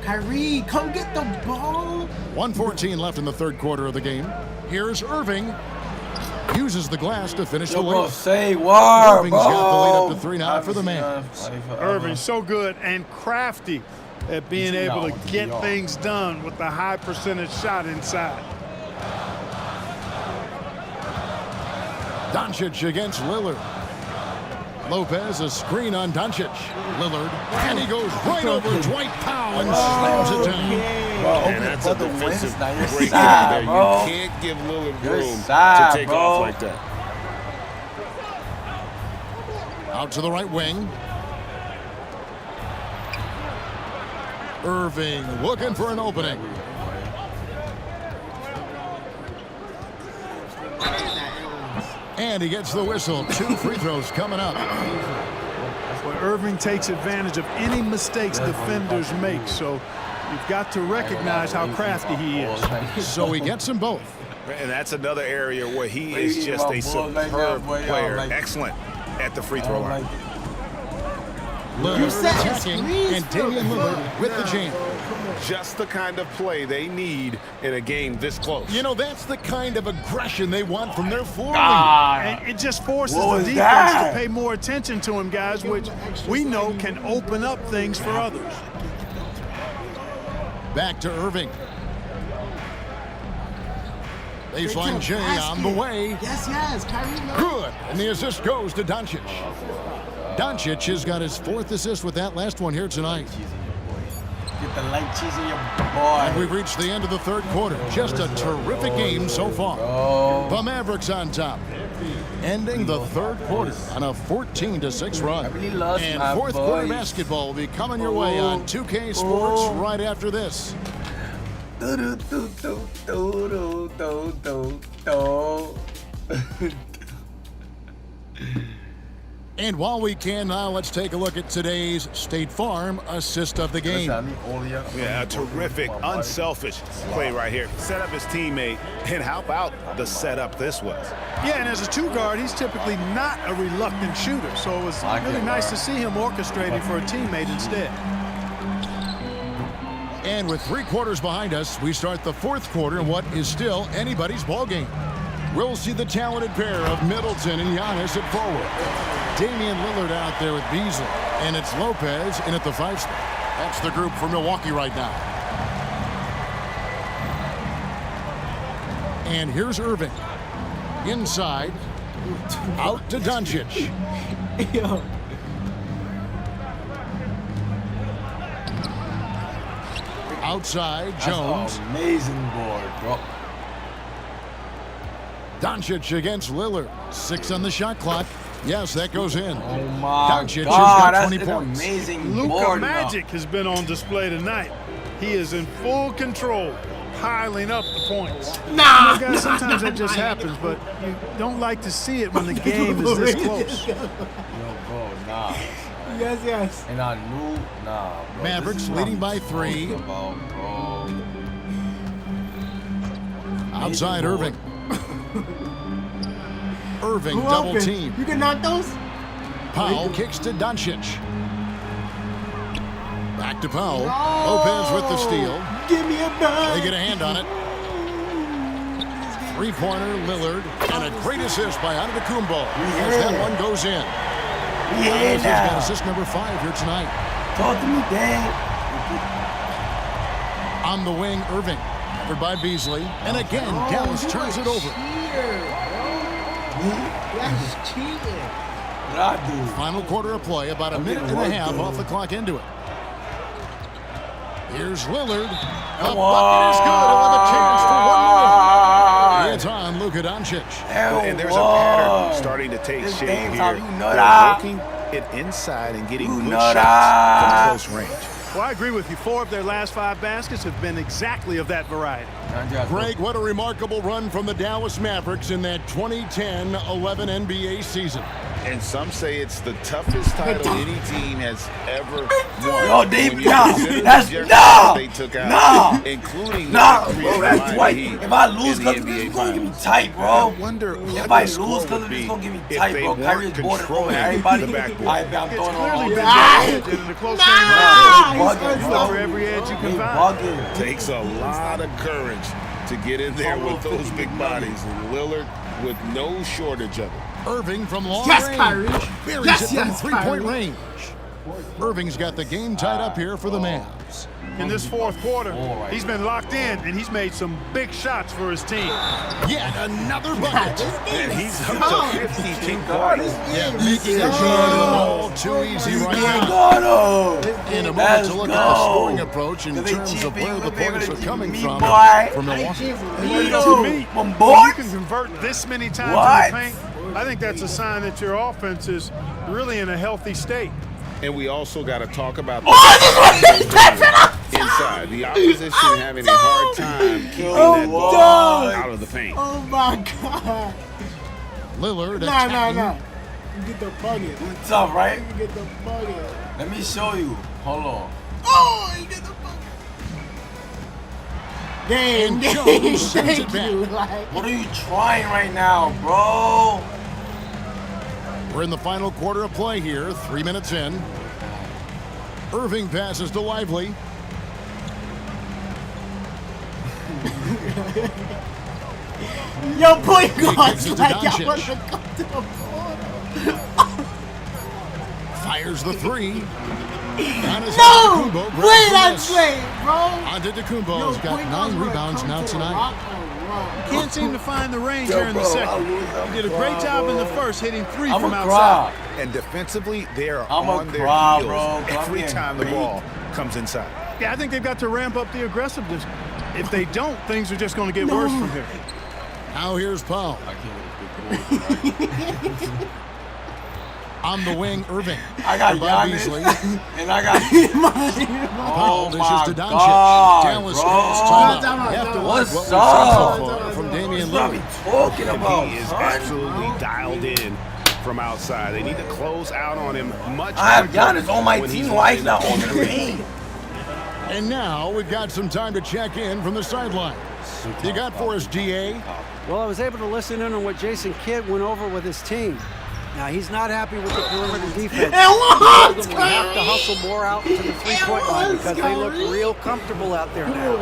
Q: Kyrie, come get the ball.
H: 1:14 left in the third quarter of the game. Here's Irving. Uses the glass to finish the
F: Yo, bro,
H: lead.
F: say word,
H: Irving's got the lead
F: bro.
H: up to 3 now for the Mavs.
M: Irving, so good and crafty at being able to get things done with the high percentage shot inside.
H: Doncic against Lillard. Lopez, a screen on Doncic. Lillard, and he goes right over Dwight Powell and slams it down.
I: And that's a defensive break
F: side,
I: there. You
F: bro.
I: can't give Lillard
F: Your
I: room
F: side,
I: to take
F: bro.
I: off like that.
H: Out to the right wing. Irving looking for an opening. And he gets the whistle. 2 free throws coming up.
M: Well, Irving takes advantage of any mistakes defenders make, so you've got to recognize how crafty he is.
H: So he gets them both.
I: And that's another area where he is just a superb player. Excellent at the free throw line.
H: Lillard attacking, and Damian Lillard with the jam.
I: Just the kind of play they need in a game this close.
H: You know, that's the kind of aggression they want from their forward.
M: And it just forces
F: What
M: the
F: was
M: defense
F: that?
M: to pay more attention to him, guys, which we know can open up things for others.
H: Back to Irving. Baseline J on the way.
Q: Yes, Kyrie.
H: Good. And the assist goes to Doncic. Doncic has got his 4th assist with that last one here tonight.
F: Get the light cheese in your boy.
H: And we've reached the end of the third quarter. Just a terrific game so far. The Mavericks on top, ending the third quarter on a 14-6 run. And fourth quarter basketball will be coming your way on 2K Sports right after this. And while we can now, let's take a look at today's State Farm assist of the game.
I: Yeah, a terrific, unselfish play right here. Set up his teammate, and how about the setup this was?
M: Yeah, and as a 2-guard, he's typically not a reluctant shooter, so it was really nice to see him orchestrating for a teammate instead.
H: And with 3 quarters behind us, we start the fourth quarter in what is still anybody's ball game. We'll see the talented pair of Middleton and Giannis at forward. Damian Lillard out there with Beasley. And it's Lopez in at the 5 spot. That's the group for Milwaukee right now. And here's Irving. Inside. Out to Doncic. Outside, Jones.
F: Amazing board, bro.
H: Doncic against Lillard. 6 on the shot clock. Yes, that goes in.
F: Oh my
H: Doncic
F: God,
H: has got 20
F: that's an
H: points.
F: amazing
M: Luka
F: board.
M: Magic has been on display tonight. He is in full control, piling up the points.
Q: Nah.
M: You know, guys, sometimes that just happens, but you don't like to see it when the game is this close.
F: Yo, bro, nah.
Q: Yes.
F: And I knew, nah, bro.
H: Mavericks
F: This is what
H: leading
F: I'm
H: by
F: talking
H: 3.
F: about, bro.
H: Outside Irving. Irving
Q: Who
H: double
Q: open?
H: team.
Q: You can knock those?
H: Powell kicks to Doncic. Back to Powell. Lopez with the steal.
Q: Give me a bag.
H: They get a hand on it. 3-pointer Lillard. And a great assist by Antetokounmpo. As that one goes in. Giannis has got assist number 5 here tonight.
F: Talk to me, Dad.
H: On the wing, Irving. Covered by Beasley. And again, Dallas turns it over.
Q: That's cheating.
F: What I do?
H: Final quarter of play, about a minute and a half off the clock into it. Here's Lillard. The bucket is good with a chance for one more. It's on Luka Doncic.
I: And there's a pattern starting to take shape here. They're working it inside and getting good shots from close range.
M: Well, I agree with you. 4 of their last 5 baskets have been exactly of that variety.
H: Greg, what a remarkable run from the Dallas Mavericks in that 2010-11 NBA season.
L: And some say it's the toughest title any team has ever won.
F: Yo,
L: they took out, including
F: bro, that's white. If I lose because of this, it's going to get me tight, bro.
I: I wonder
F: if I lose because of this, it's going to get me tight, bro. Kyrie's boarding over everybody. I'm throwing
M: Clearly been
F: on.
M: the edge in the close game. For every edge you can find.
L: Takes a lot of courage to get in there with those big bodies. And Lillard with no shortage of it.
H: Irving from long
Q: Yes,
H: range.
Q: Kyrie.
H: Buries
Q: Yes,
H: it from
Q: yes,
H: three-point
Q: Kyrie.
H: range. Irving's got the game tied up here for the Mavs.
M: In this 4th quarter, he's been locked in, and he's made some big shots for his team.
H: Yet another bucket.
I: And he's up to 52 points.
H: Yeah, making a shot all too easy right now. In a moment to look at the scoring approach in terms of where the points are coming from Milwaukee.
M: To me, when you can convert this many times in the paint, I think that's a sign that your offense is really in a healthy state.
L: And we also got to talk about the inside. The opposition having a hard time keeping that ball out of the paint.
Q: Oh my God.
H: Lillard.
Q: No. You get the bucket.
F: It's tough, right?
Q: You get the bucket.
F: Let me show you. Hold on.
Q: Oh, you get the bucket. Damn, thank you.
F: What are you trying right now, bro?
H: We're in the final quarter of play here, 3 minutes in. Irving passes to Lively.
Q: Yo, point
H: He
Q: guards
H: kicks it to
Q: like y'all
H: Doncic.
Q: want to go to the border.
H: Fires the three.
Q: No! Play that play, bro!
H: Antetokounmpo's got 9 rebounds now tonight.
M: You can't seem to find the range here in the second. He did a great job in the first, hitting 3
F: I'm
M: from
F: a
M: outside.
I: And defensively, they are
F: I'm
I: on
F: a
I: their
F: cry,
I: heels
F: bro.
I: every time the ball comes inside.
M: Yeah, I think they've got to ramp up the aggressiveness. If they don't, things are just going to get worse from here.
H: Now here's Paul. On the wing, Irving.
F: I got
H: Bob
F: Giannis,
H: Beasley.
F: and I got.
H: Paul
F: Oh
H: dishes
F: my
H: to Doncic.
F: God,
H: Dallas
F: bro.
H: calls timeout. After
F: What's
H: what we saw so
F: up?
H: far from Damian
F: What are we
H: Lillard.
F: talking about?
I: He is
F: son?
I: absolutely dialed in from outside. They need to close out on him much
F: I have
I: quicker
F: Giannis on my
I: when
F: team.
I: he's
F: Why he's
I: in
F: not
I: the
F: on the paint?
H: And now we've got some time to check in from the sidelines. You got for us, DA?
K: Well, I was able to listen in on what Jason Kidd went over with his team. Now, he's not happy with the perimeter defense. He told them we have to hustle more out to the three-point line because they look real comfortable out there now.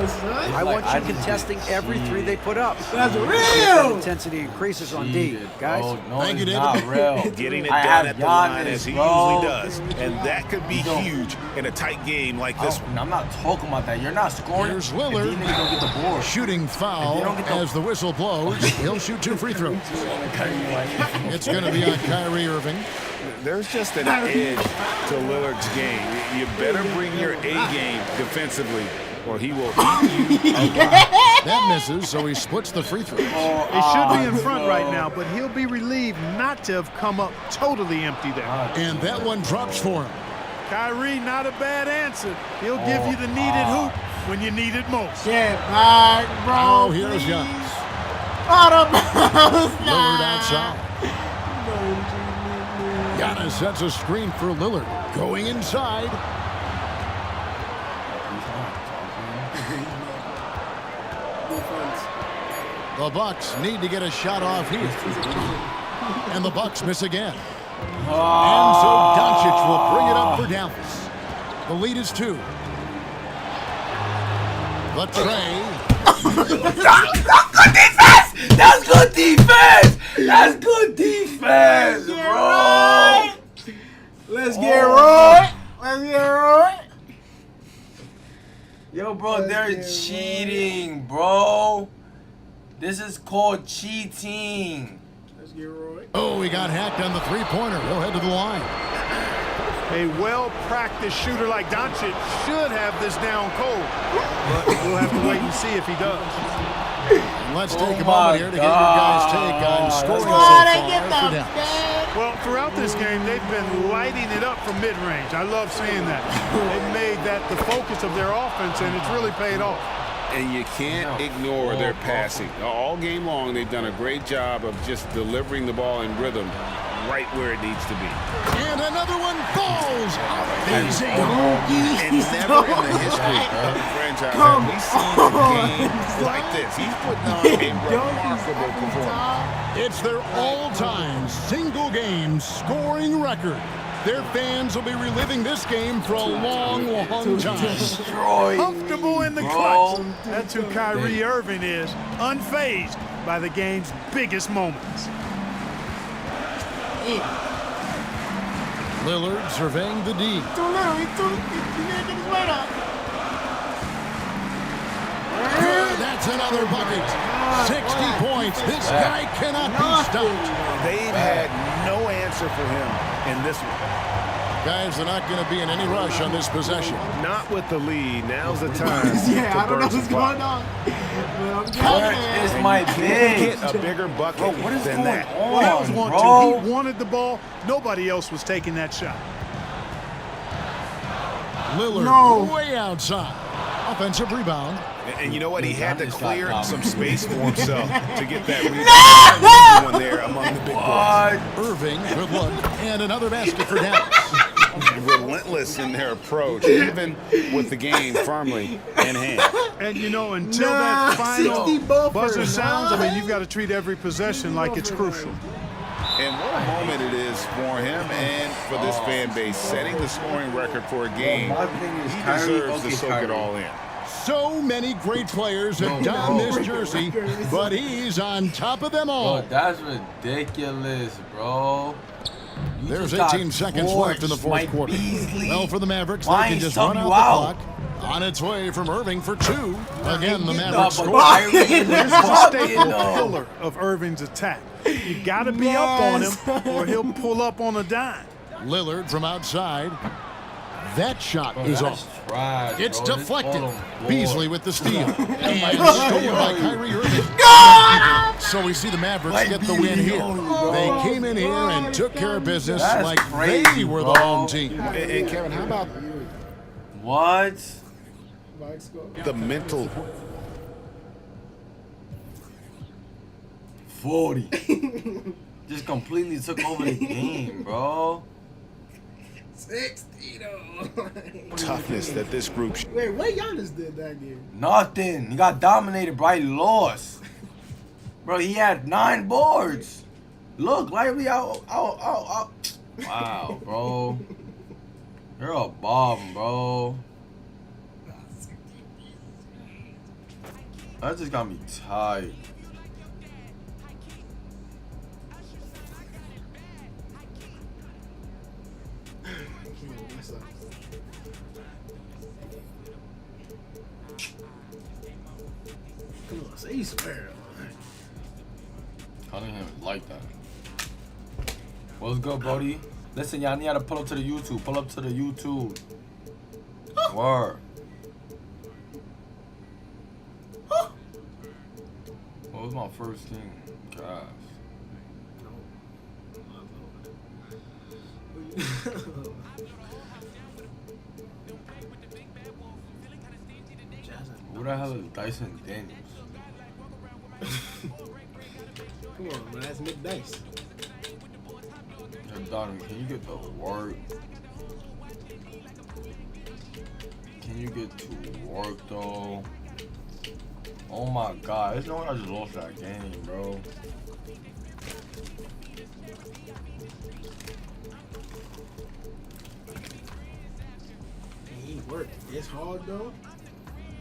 K: I want you contesting every 3 they put up.
Q: That's
K: That
Q: real.
K: intensity increases on D, guys.
F: No,
H: Thank you,
F: it's
H: David.
F: not real.
I: getting it
F: I
I: done
F: have
I: at the line
F: Giannis,
I: as he
F: bro.
I: usually does. And that could be huge in a tight game like this one.
F: I'm not talking about that. You're not scoring.
H: Here's
F: If these
H: Lillard.
F: niggas don't get the board.
H: Shooting foul
F: If they don't get the-
H: as the whistle blows. He'll shoot 2 free throws. It's going to be on Kyrie Irving.
I: There's just an edge to Lillard's game. You better bring your A game defensively, or he will eat you alive.
H: That misses, so he splits the free throws.
M: They should be in front right now, but he'll be relieved not to have come up totally empty there.
H: And that one drops for him.
M: Kyrie, not a bad answer. He'll give you the needed hoop when you need it most.
Q: Get back, bro.
H: Oh, here's Giannis.
Q: Out of bounds.
H: Lillard outside. Giannis sets a screen for Lillard. Going inside. The Bucks need to get a shot off here. And the Bucks miss again. And so Doncic will bring it up for Dallas. The lead is 2. The tray.
F: That's good defense. That's good defense, bro.
Q: Let's get right. Let's get right.
F: Yo, bro, they're cheating, bro. This is called cheating.
H: Oh, he got hacked on the three-pointer. He'll head to the line.
M: A well-practiced shooter like Doncic should have this down cold, but we'll have to wait and see if he does.
H: And let's take a moment here to get your guys' take on scoring so far for Dallas.
M: Well, throughout this game, they've been lighting it up from mid-range. I love seeing that. They've made that the focus of their offense, and it's really paid off.
T: And you can't ignore their passing. All game long, they've done a great job of just delivering the ball in rhythm right where it needs to be.
H: And another one falls. Amazing.
T: And never in the history of the franchise have we seen games like this. He's putting on a remarkable performance.
H: It's their all-time single-game scoring record. Their fans will be reliving this game for a long, long time.
M: Comfortable in the clutch. That's who Kyrie Irving is, unfazed by the game's biggest moments.
H: Lillard surveying the D. That's another bucket. 60 points. This guy cannot be stopped.
I: They've had no answer for him in this one.
H: Guys, they're not going to be in any rush on this possession.
I: Not with the lead. Now's the time.
Q: Yeah, I don't know what's going on.
F: Where is my bench?
I: Get a bigger bucket
F: Bro, what is
I: than
F: going
I: that.
F: on,
M: Well, that was 1-2.
F: bro?
M: He wanted the ball. Nobody else was taking that shot.
H: Lillard way outside. Offensive rebound.
I: And you know what? He had to clear some space for himself to get that rebound. One there among the big boys.
H: Irving, good luck. And another basket for Dallas.
T: Relentless in their approach, even with the game firmly in hand.
M: And you know, until that final buzzer sounds, I mean, you've got to treat every possession like it's crucial.
T: And what a moment it is for him and for this fan base, setting the scoring record for a game. He deserves to soak it all in.
H: So many great players have donned this jersey, but he's on top of them all.
F: Bro, that's ridiculous, bro.
H: There's 18 seconds left in the fourth quarter. Well, for the Mavericks, they can just run out the clock. On its way from Irving for two. Again, the Mavericks score.
M: This is a staple pillar of Irving's attack. You got to be up on him, or he'll pull up on a dime.
H: Lillard from outside. That shot is off. It's
F: bro.
H: deflected. Beasley with the steal. And stolen by Kyrie Irving. So we see the Mavericks get the win here. They came in here and took care of business like they were the home team.
I: And Kevin, how about
F: what?
I: the mental?
F: 40. Just completely took over the game, bro.
Q: 60
I: Toughness that this group.
Q: Wait, what Giannis did that game?
F: Nothing. He got dominated, bro. He lost. Bro, he had 9 boards. Look, Lively out. Wow, bro. You're a bomb, bro. That just got me tired.
Q: Come on, say you swear.
F: Cunningham is like that. What's good, Brody? Listen, y'all need to pull up to the YouTube. Pull up to the YouTube. Word. What was my first thing? Gosh. Who the hell is Dyson Daniels?
Q: Come on, man, that's Mick Dice.
F: Hey, Donovan, can you get the work? Can you get to work, though? Oh my God, there's no way I just lost that game, bro.
Q: He worked this hard, though.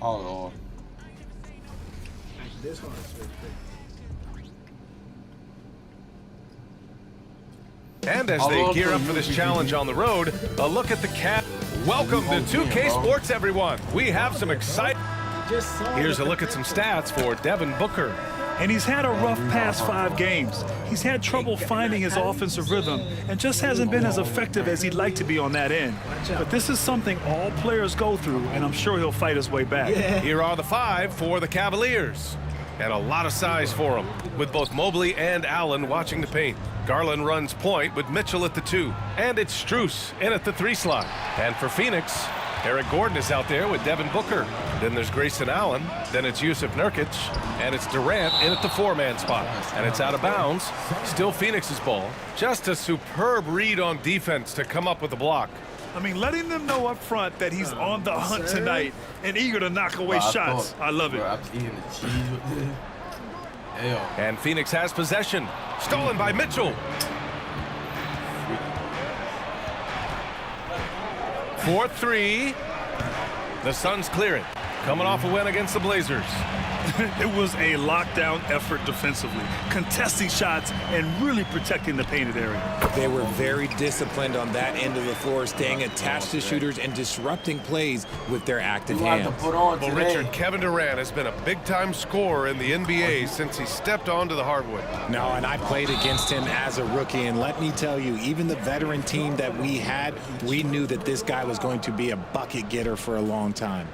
F: Oh, Lord.
Q: Like, this hard is very quick.
O: And as they gear up for this challenge on the road, a look at the cap. Welcome to 2K Sports, everyone. We have some exciting. Here's a look at some stats for Devin Booker.
U: And he's had a rough past 5 games. He's had trouble finding his offensive rhythm and just hasn't been as effective as he'd like to be on that end. But this is something all players go through, and I'm sure he'll fight his way back.
O: Here are the 5 for the Cavaliers. And a lot of size for them, with both Mobley and Allen watching the paint. Garland runs point with Mitchell at the 2. And it's Strus in at the 3 slot. And for Phoenix, Eric Gordon is out there with Devin Booker. Then there's Grayson Allen. Then it's Yusuf Nurkic. And it's Durant in at the 4-man spot. And it's out of bounds. Still Phoenix's ball. Just a superb read on defense to come up with the block.
U: I mean, letting them know up front that he's on the hunt tonight and eager to knock away shots. I love it.
F: I'm eating the cheese with this.
O: And Phoenix has possession. Stolen by Mitchell. 4-3. The Suns clear it. Coming off a win against the Blazers.
U: It was a lockdown effort defensively, contesting shots and really protecting the painted area.
V: They were very disciplined on that end of the floor, staying attached to shooters and disrupting plays with their active hands.
O: Well, Richard, Kevin Durant has been a big-time scorer in the NBA since he stepped onto the hardwood.
V: No, and I played against him as a rookie, and let me tell you, even the veteran team that we had, we knew that this guy was going to be a bucket getter for a long time.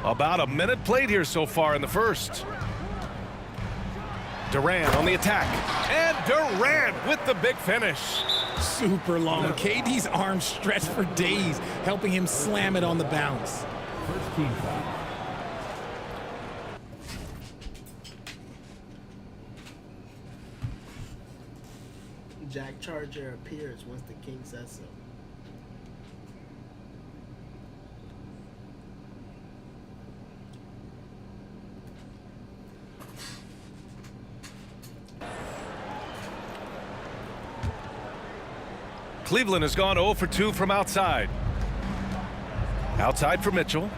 O: About a minute played here so far in the first. Durant on the attack. And Durant with the big finish.
V: Super long. KD's arms stretched for days, helping him slam it on the bounce.
Q: Jack Charger appears once the king says so.
O: Cleveland has gone 0 for 2 from outside. Outside for Mitchell.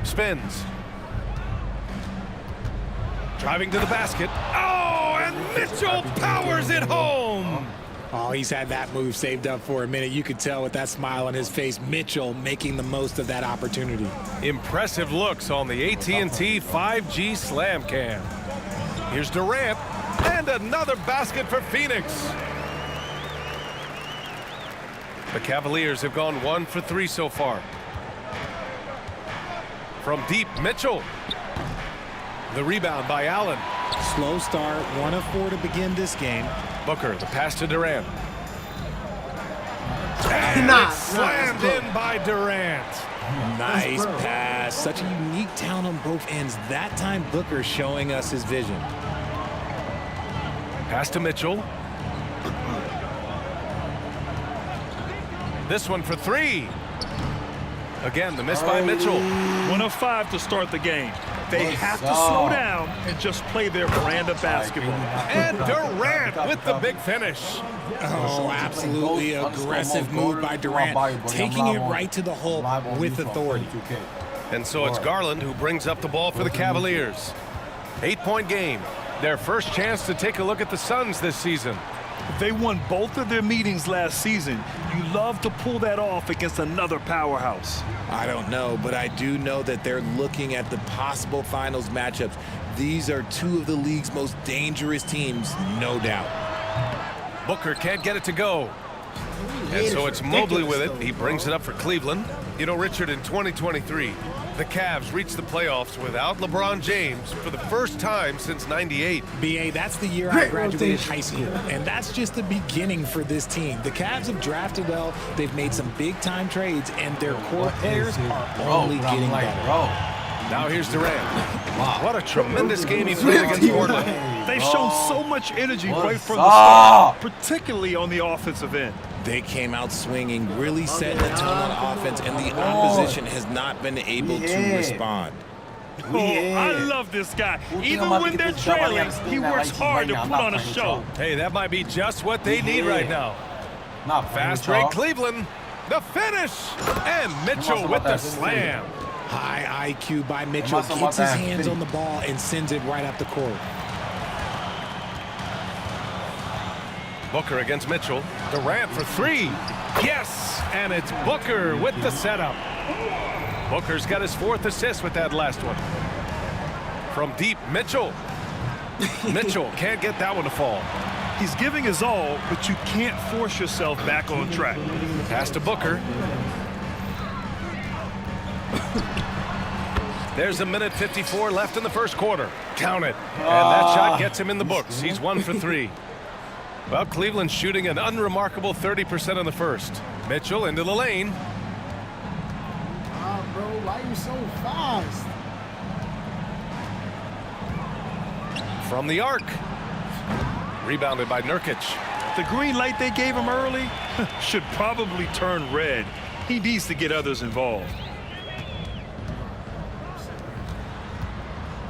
O: Spins. Driving to the basket. Oh, and Mitchell powers it home.
V: Oh, he's had that move saved up for a minute. You could tell with that smile on his face, Mitchell making the most of that opportunity.
O: Impressive looks on the AT&T 5G Slam Cam. Here's Durant, and another basket for Phoenix. The Cavaliers have gone 1 for 3 so far. From deep, Mitchell. The rebound by Allen.
V: Slow start, 1 of 4 to begin this game.
O: Booker, the pass to Durant. And it's slammed in by Durant.
V: Nice pass. Such a unique talent on both ends. That time, Booker showing us his vision.
O: Pass to Mitchell. This one for 3. Again, the miss by Mitchell.
U: 1 of 5 to start the game. They have to slow down and just play their brand of basketball.
O: And Durant with the big finish.
V: Oh, absolutely aggressive move by Durant, taking it right to the hole with authority.
O: And so it's Garland who brings up the ball for the Cavaliers. 8-point game. Their first chance to take a look at the Suns this season.
U: They won both of their meetings last season. You love to pull that off against another powerhouse.
V: I don't know, but I do know that they're looking at the possible finals matchups. These are 2 of the league's most dangerous teams, no doubt.
O: Booker can't get it to go. And so it's Mobley with it. He brings it up for Cleveland. You know, Richard, in 2023, the Cavs reached the playoffs without LeBron James for the first time since '98.
V: B.A., that's the year I graduated high school, and that's just the beginning for this team. The Cavs have drafted well, they've made some big-time trades, and their core players are only getting better.
O: Now here's Durant. Wow. What a tremendous game he played against Portland.
U: They've shown so much energy right from the start, particularly on the offensive end.
V: They came out swinging, really setting the tone on offense, and the opposition has not been able to respond.
U: Oh, I love this guy. Even when they're trailing, he works hard to put on a show.
O: Hey, that might be just what they need right now. Fast break, Cleveland. The finish. And Mitchell with the slam.
V: High IQ by Mitchell. Gets his hands on the ball and sends it right up the court.
O: Booker against Mitchell. Durant for three. Yes, and it's Booker with the setup. Booker's got his 4th assist with that last one. From deep, Mitchell. Mitchell can't get that one to fall.
U: He's giving his all, but you can't force yourself back on track.
O: Pass to Booker. There's 1:54 left in the first quarter. Count it. And that shot gets him in the books. He's 1 for 3. Well, Cleveland's shooting an unremarkable 30% in the first. Mitchell into the lane.
Q: Bro, why are you so fast?
O: From the arc. Rebounded by Nurkic.
U: The green light they gave him early should probably turn red. He needs to get others involved.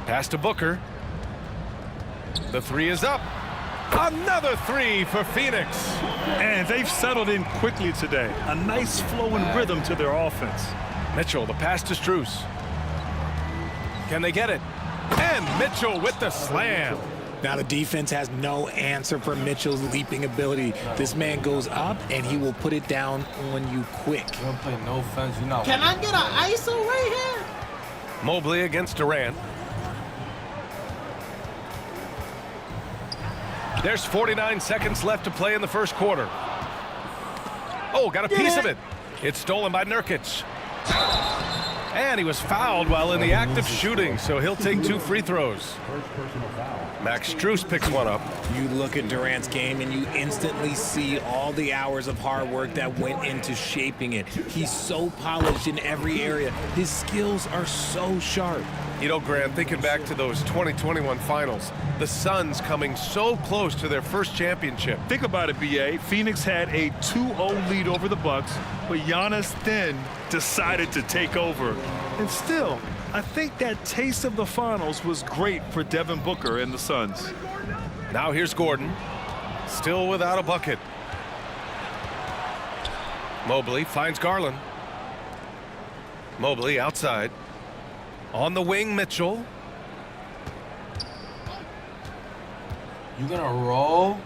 O: Pass to Booker. The 3 is up. Another 3 for Phoenix.
U: And they've settled in quickly today. A nice flowing rhythm to their offense.
O: Mitchell, the pass to Strus. Can they get it? And Mitchell with the slam.
V: Now the defense has no answer for Mitchell's leaping ability. This man goes up and he will put it down on you quick.
F: You don't play no offense. You're not.
Q: Can I get an ISO right here?
O: Mobley against Durant. There's 49 seconds left to play in the first quarter. Oh, got a piece of it. It's stolen by Nurkic. And he was fouled while in the act of shooting, so he'll take 2 free throws. Max Strus picks one up.
V: You look at Durant's game and you instantly see all the hours of hard work that went into shaping it. He's so polished in every area. His skills are so sharp.
O: You know, Grant, thinking back to those 2021 finals, the Suns coming so close to their first championship.
U: Think about it, B.A. Phoenix had a 2-0 lead over the Bucks, but Giannis then decided to take over. And still, I think that taste of the finals was great for Devin Booker and the Suns.
O: Now here's Gordon, still without a bucket. Mobley finds Garland. Mobley outside. On the wing, Mitchell.
F: You gonna roll?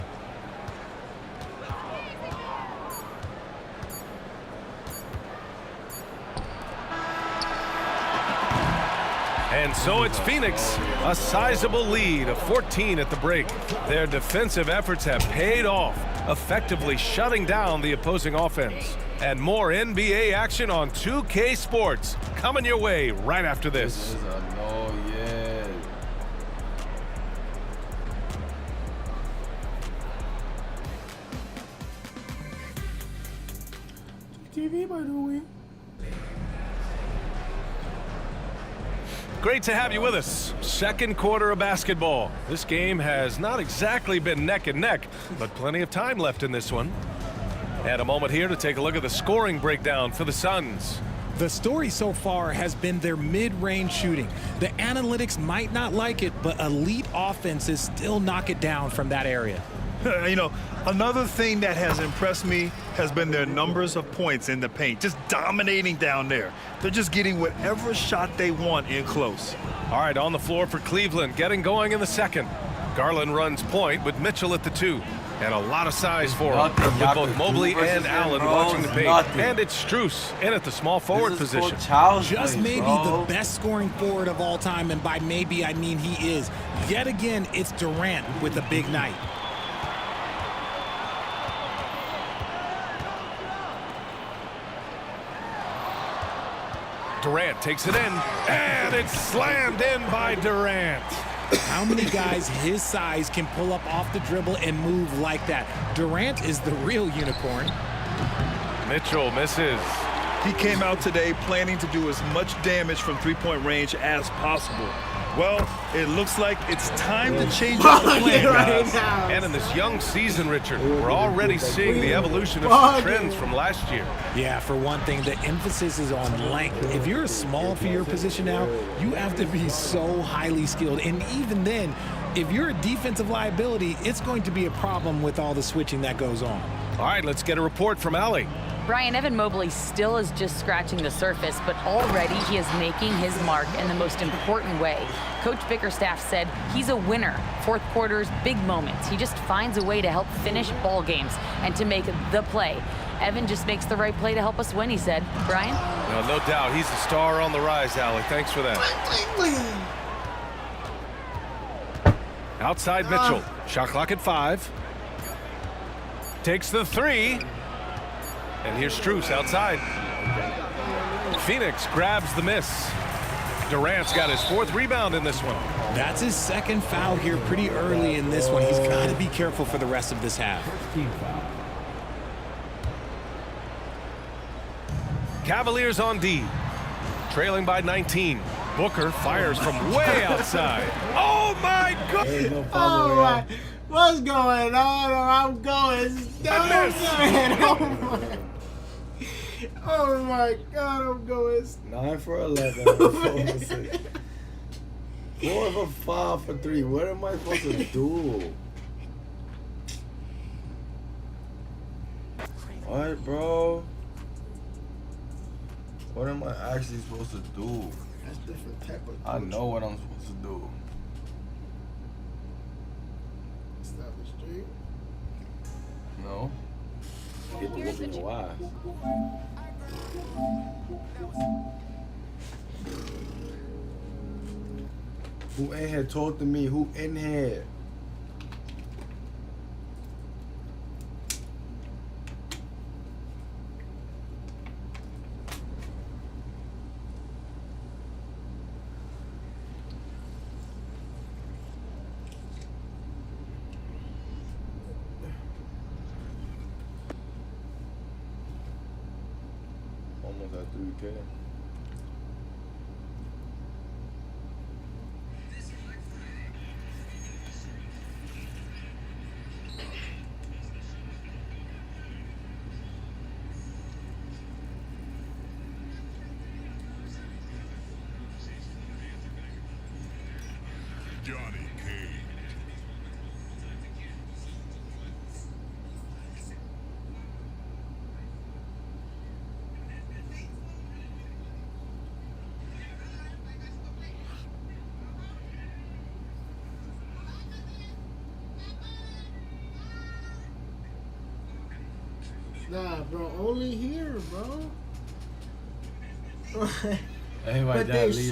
O: And so it's Phoenix, a sizable lead of 14 at the break. Their defensive efforts have paid off, effectively shutting down the opposing offense. And more NBA action on 2K Sports coming your way right after this.
F: This is a no, yeah.
Q: TV, by the way.
O: Great to have you with us. Second quarter of basketball. This game has not exactly been neck and neck, but plenty of time left in this one. And a moment here to take a look at the scoring breakdown for the Suns.
V: The story so far has been their mid-range shooting. The analytics might not like it, but elite offenses still knock it down from that area.
U: You know, another thing that has impressed me has been their numbers of points in the paint, just dominating down there. They're just getting whatever shot they want in close.
O: All right, on the floor for Cleveland, getting going in the second. Garland runs point with Mitchell at the 2. And a lot of size for him, with both Mobley and Allen watching the paint. And it's Strus in at the small forward position.
V: Just maybe the best scoring forward of all time, and by maybe I mean he is. Yet again, it's Durant with a big night.
O: Durant takes it in, and it's slammed in by Durant.
V: How many guys his size can pull up off the dribble and move like that? Durant is the real unicorn.
O: Mitchell misses.
U: He came out today planning to do as much damage from three-point range as possible. Well, it looks like it's time to change up the plan, guys.
O: And in this young season, Richard, we're already seeing the evolution of some trends from last year.
V: Yeah, for one thing, the emphasis is on length. If you're small for your position now, you have to be so highly skilled. And even then, if you're a defensive liability, it's going to be a problem with all the switching that goes on.
O: All right, let's get a report from Allie.
B: Brian, Evan Mobley still is just scratching the surface, but already he is making his mark in the most important way. Coach Bickerstaff said he's a winner. Fourth quarters, big moments. He just finds a way to help finish ball games and to make the play. Evan just makes the right play to help us win, he said. Brian?
O: No doubt. He's the star on the rise, Allie. Thanks for that. Outside Mitchell. Shot clock at 5. Takes the 3. And here's Strus outside. Phoenix grabs the miss. Durant's got his 4th rebound in this one.
V: That's his 2nd foul here pretty early in this one. He's got to be careful for the rest of this half.
O: Cavaliers on D. Trailing by 19. Booker fires from way outside. Oh, my God.
Q: Oh, my. What's going on? I'm going. Oh my God, I'm going.
F: 9 for 11. 4 for 6. 4 for 5 for 3. What am I supposed to do? What, bro? What am I actually supposed to do?
Q: That's different type of.
F: I know what I'm supposed to do.
Q: Establish straight.
F: No. Get the whooping your ass. Who in here? Talk to me. Who in here? Almost at 3K.
N: Johnny Cage.
Q: Nah, bro, only here, bro.
F: Everybody
Q: But they
F: leave.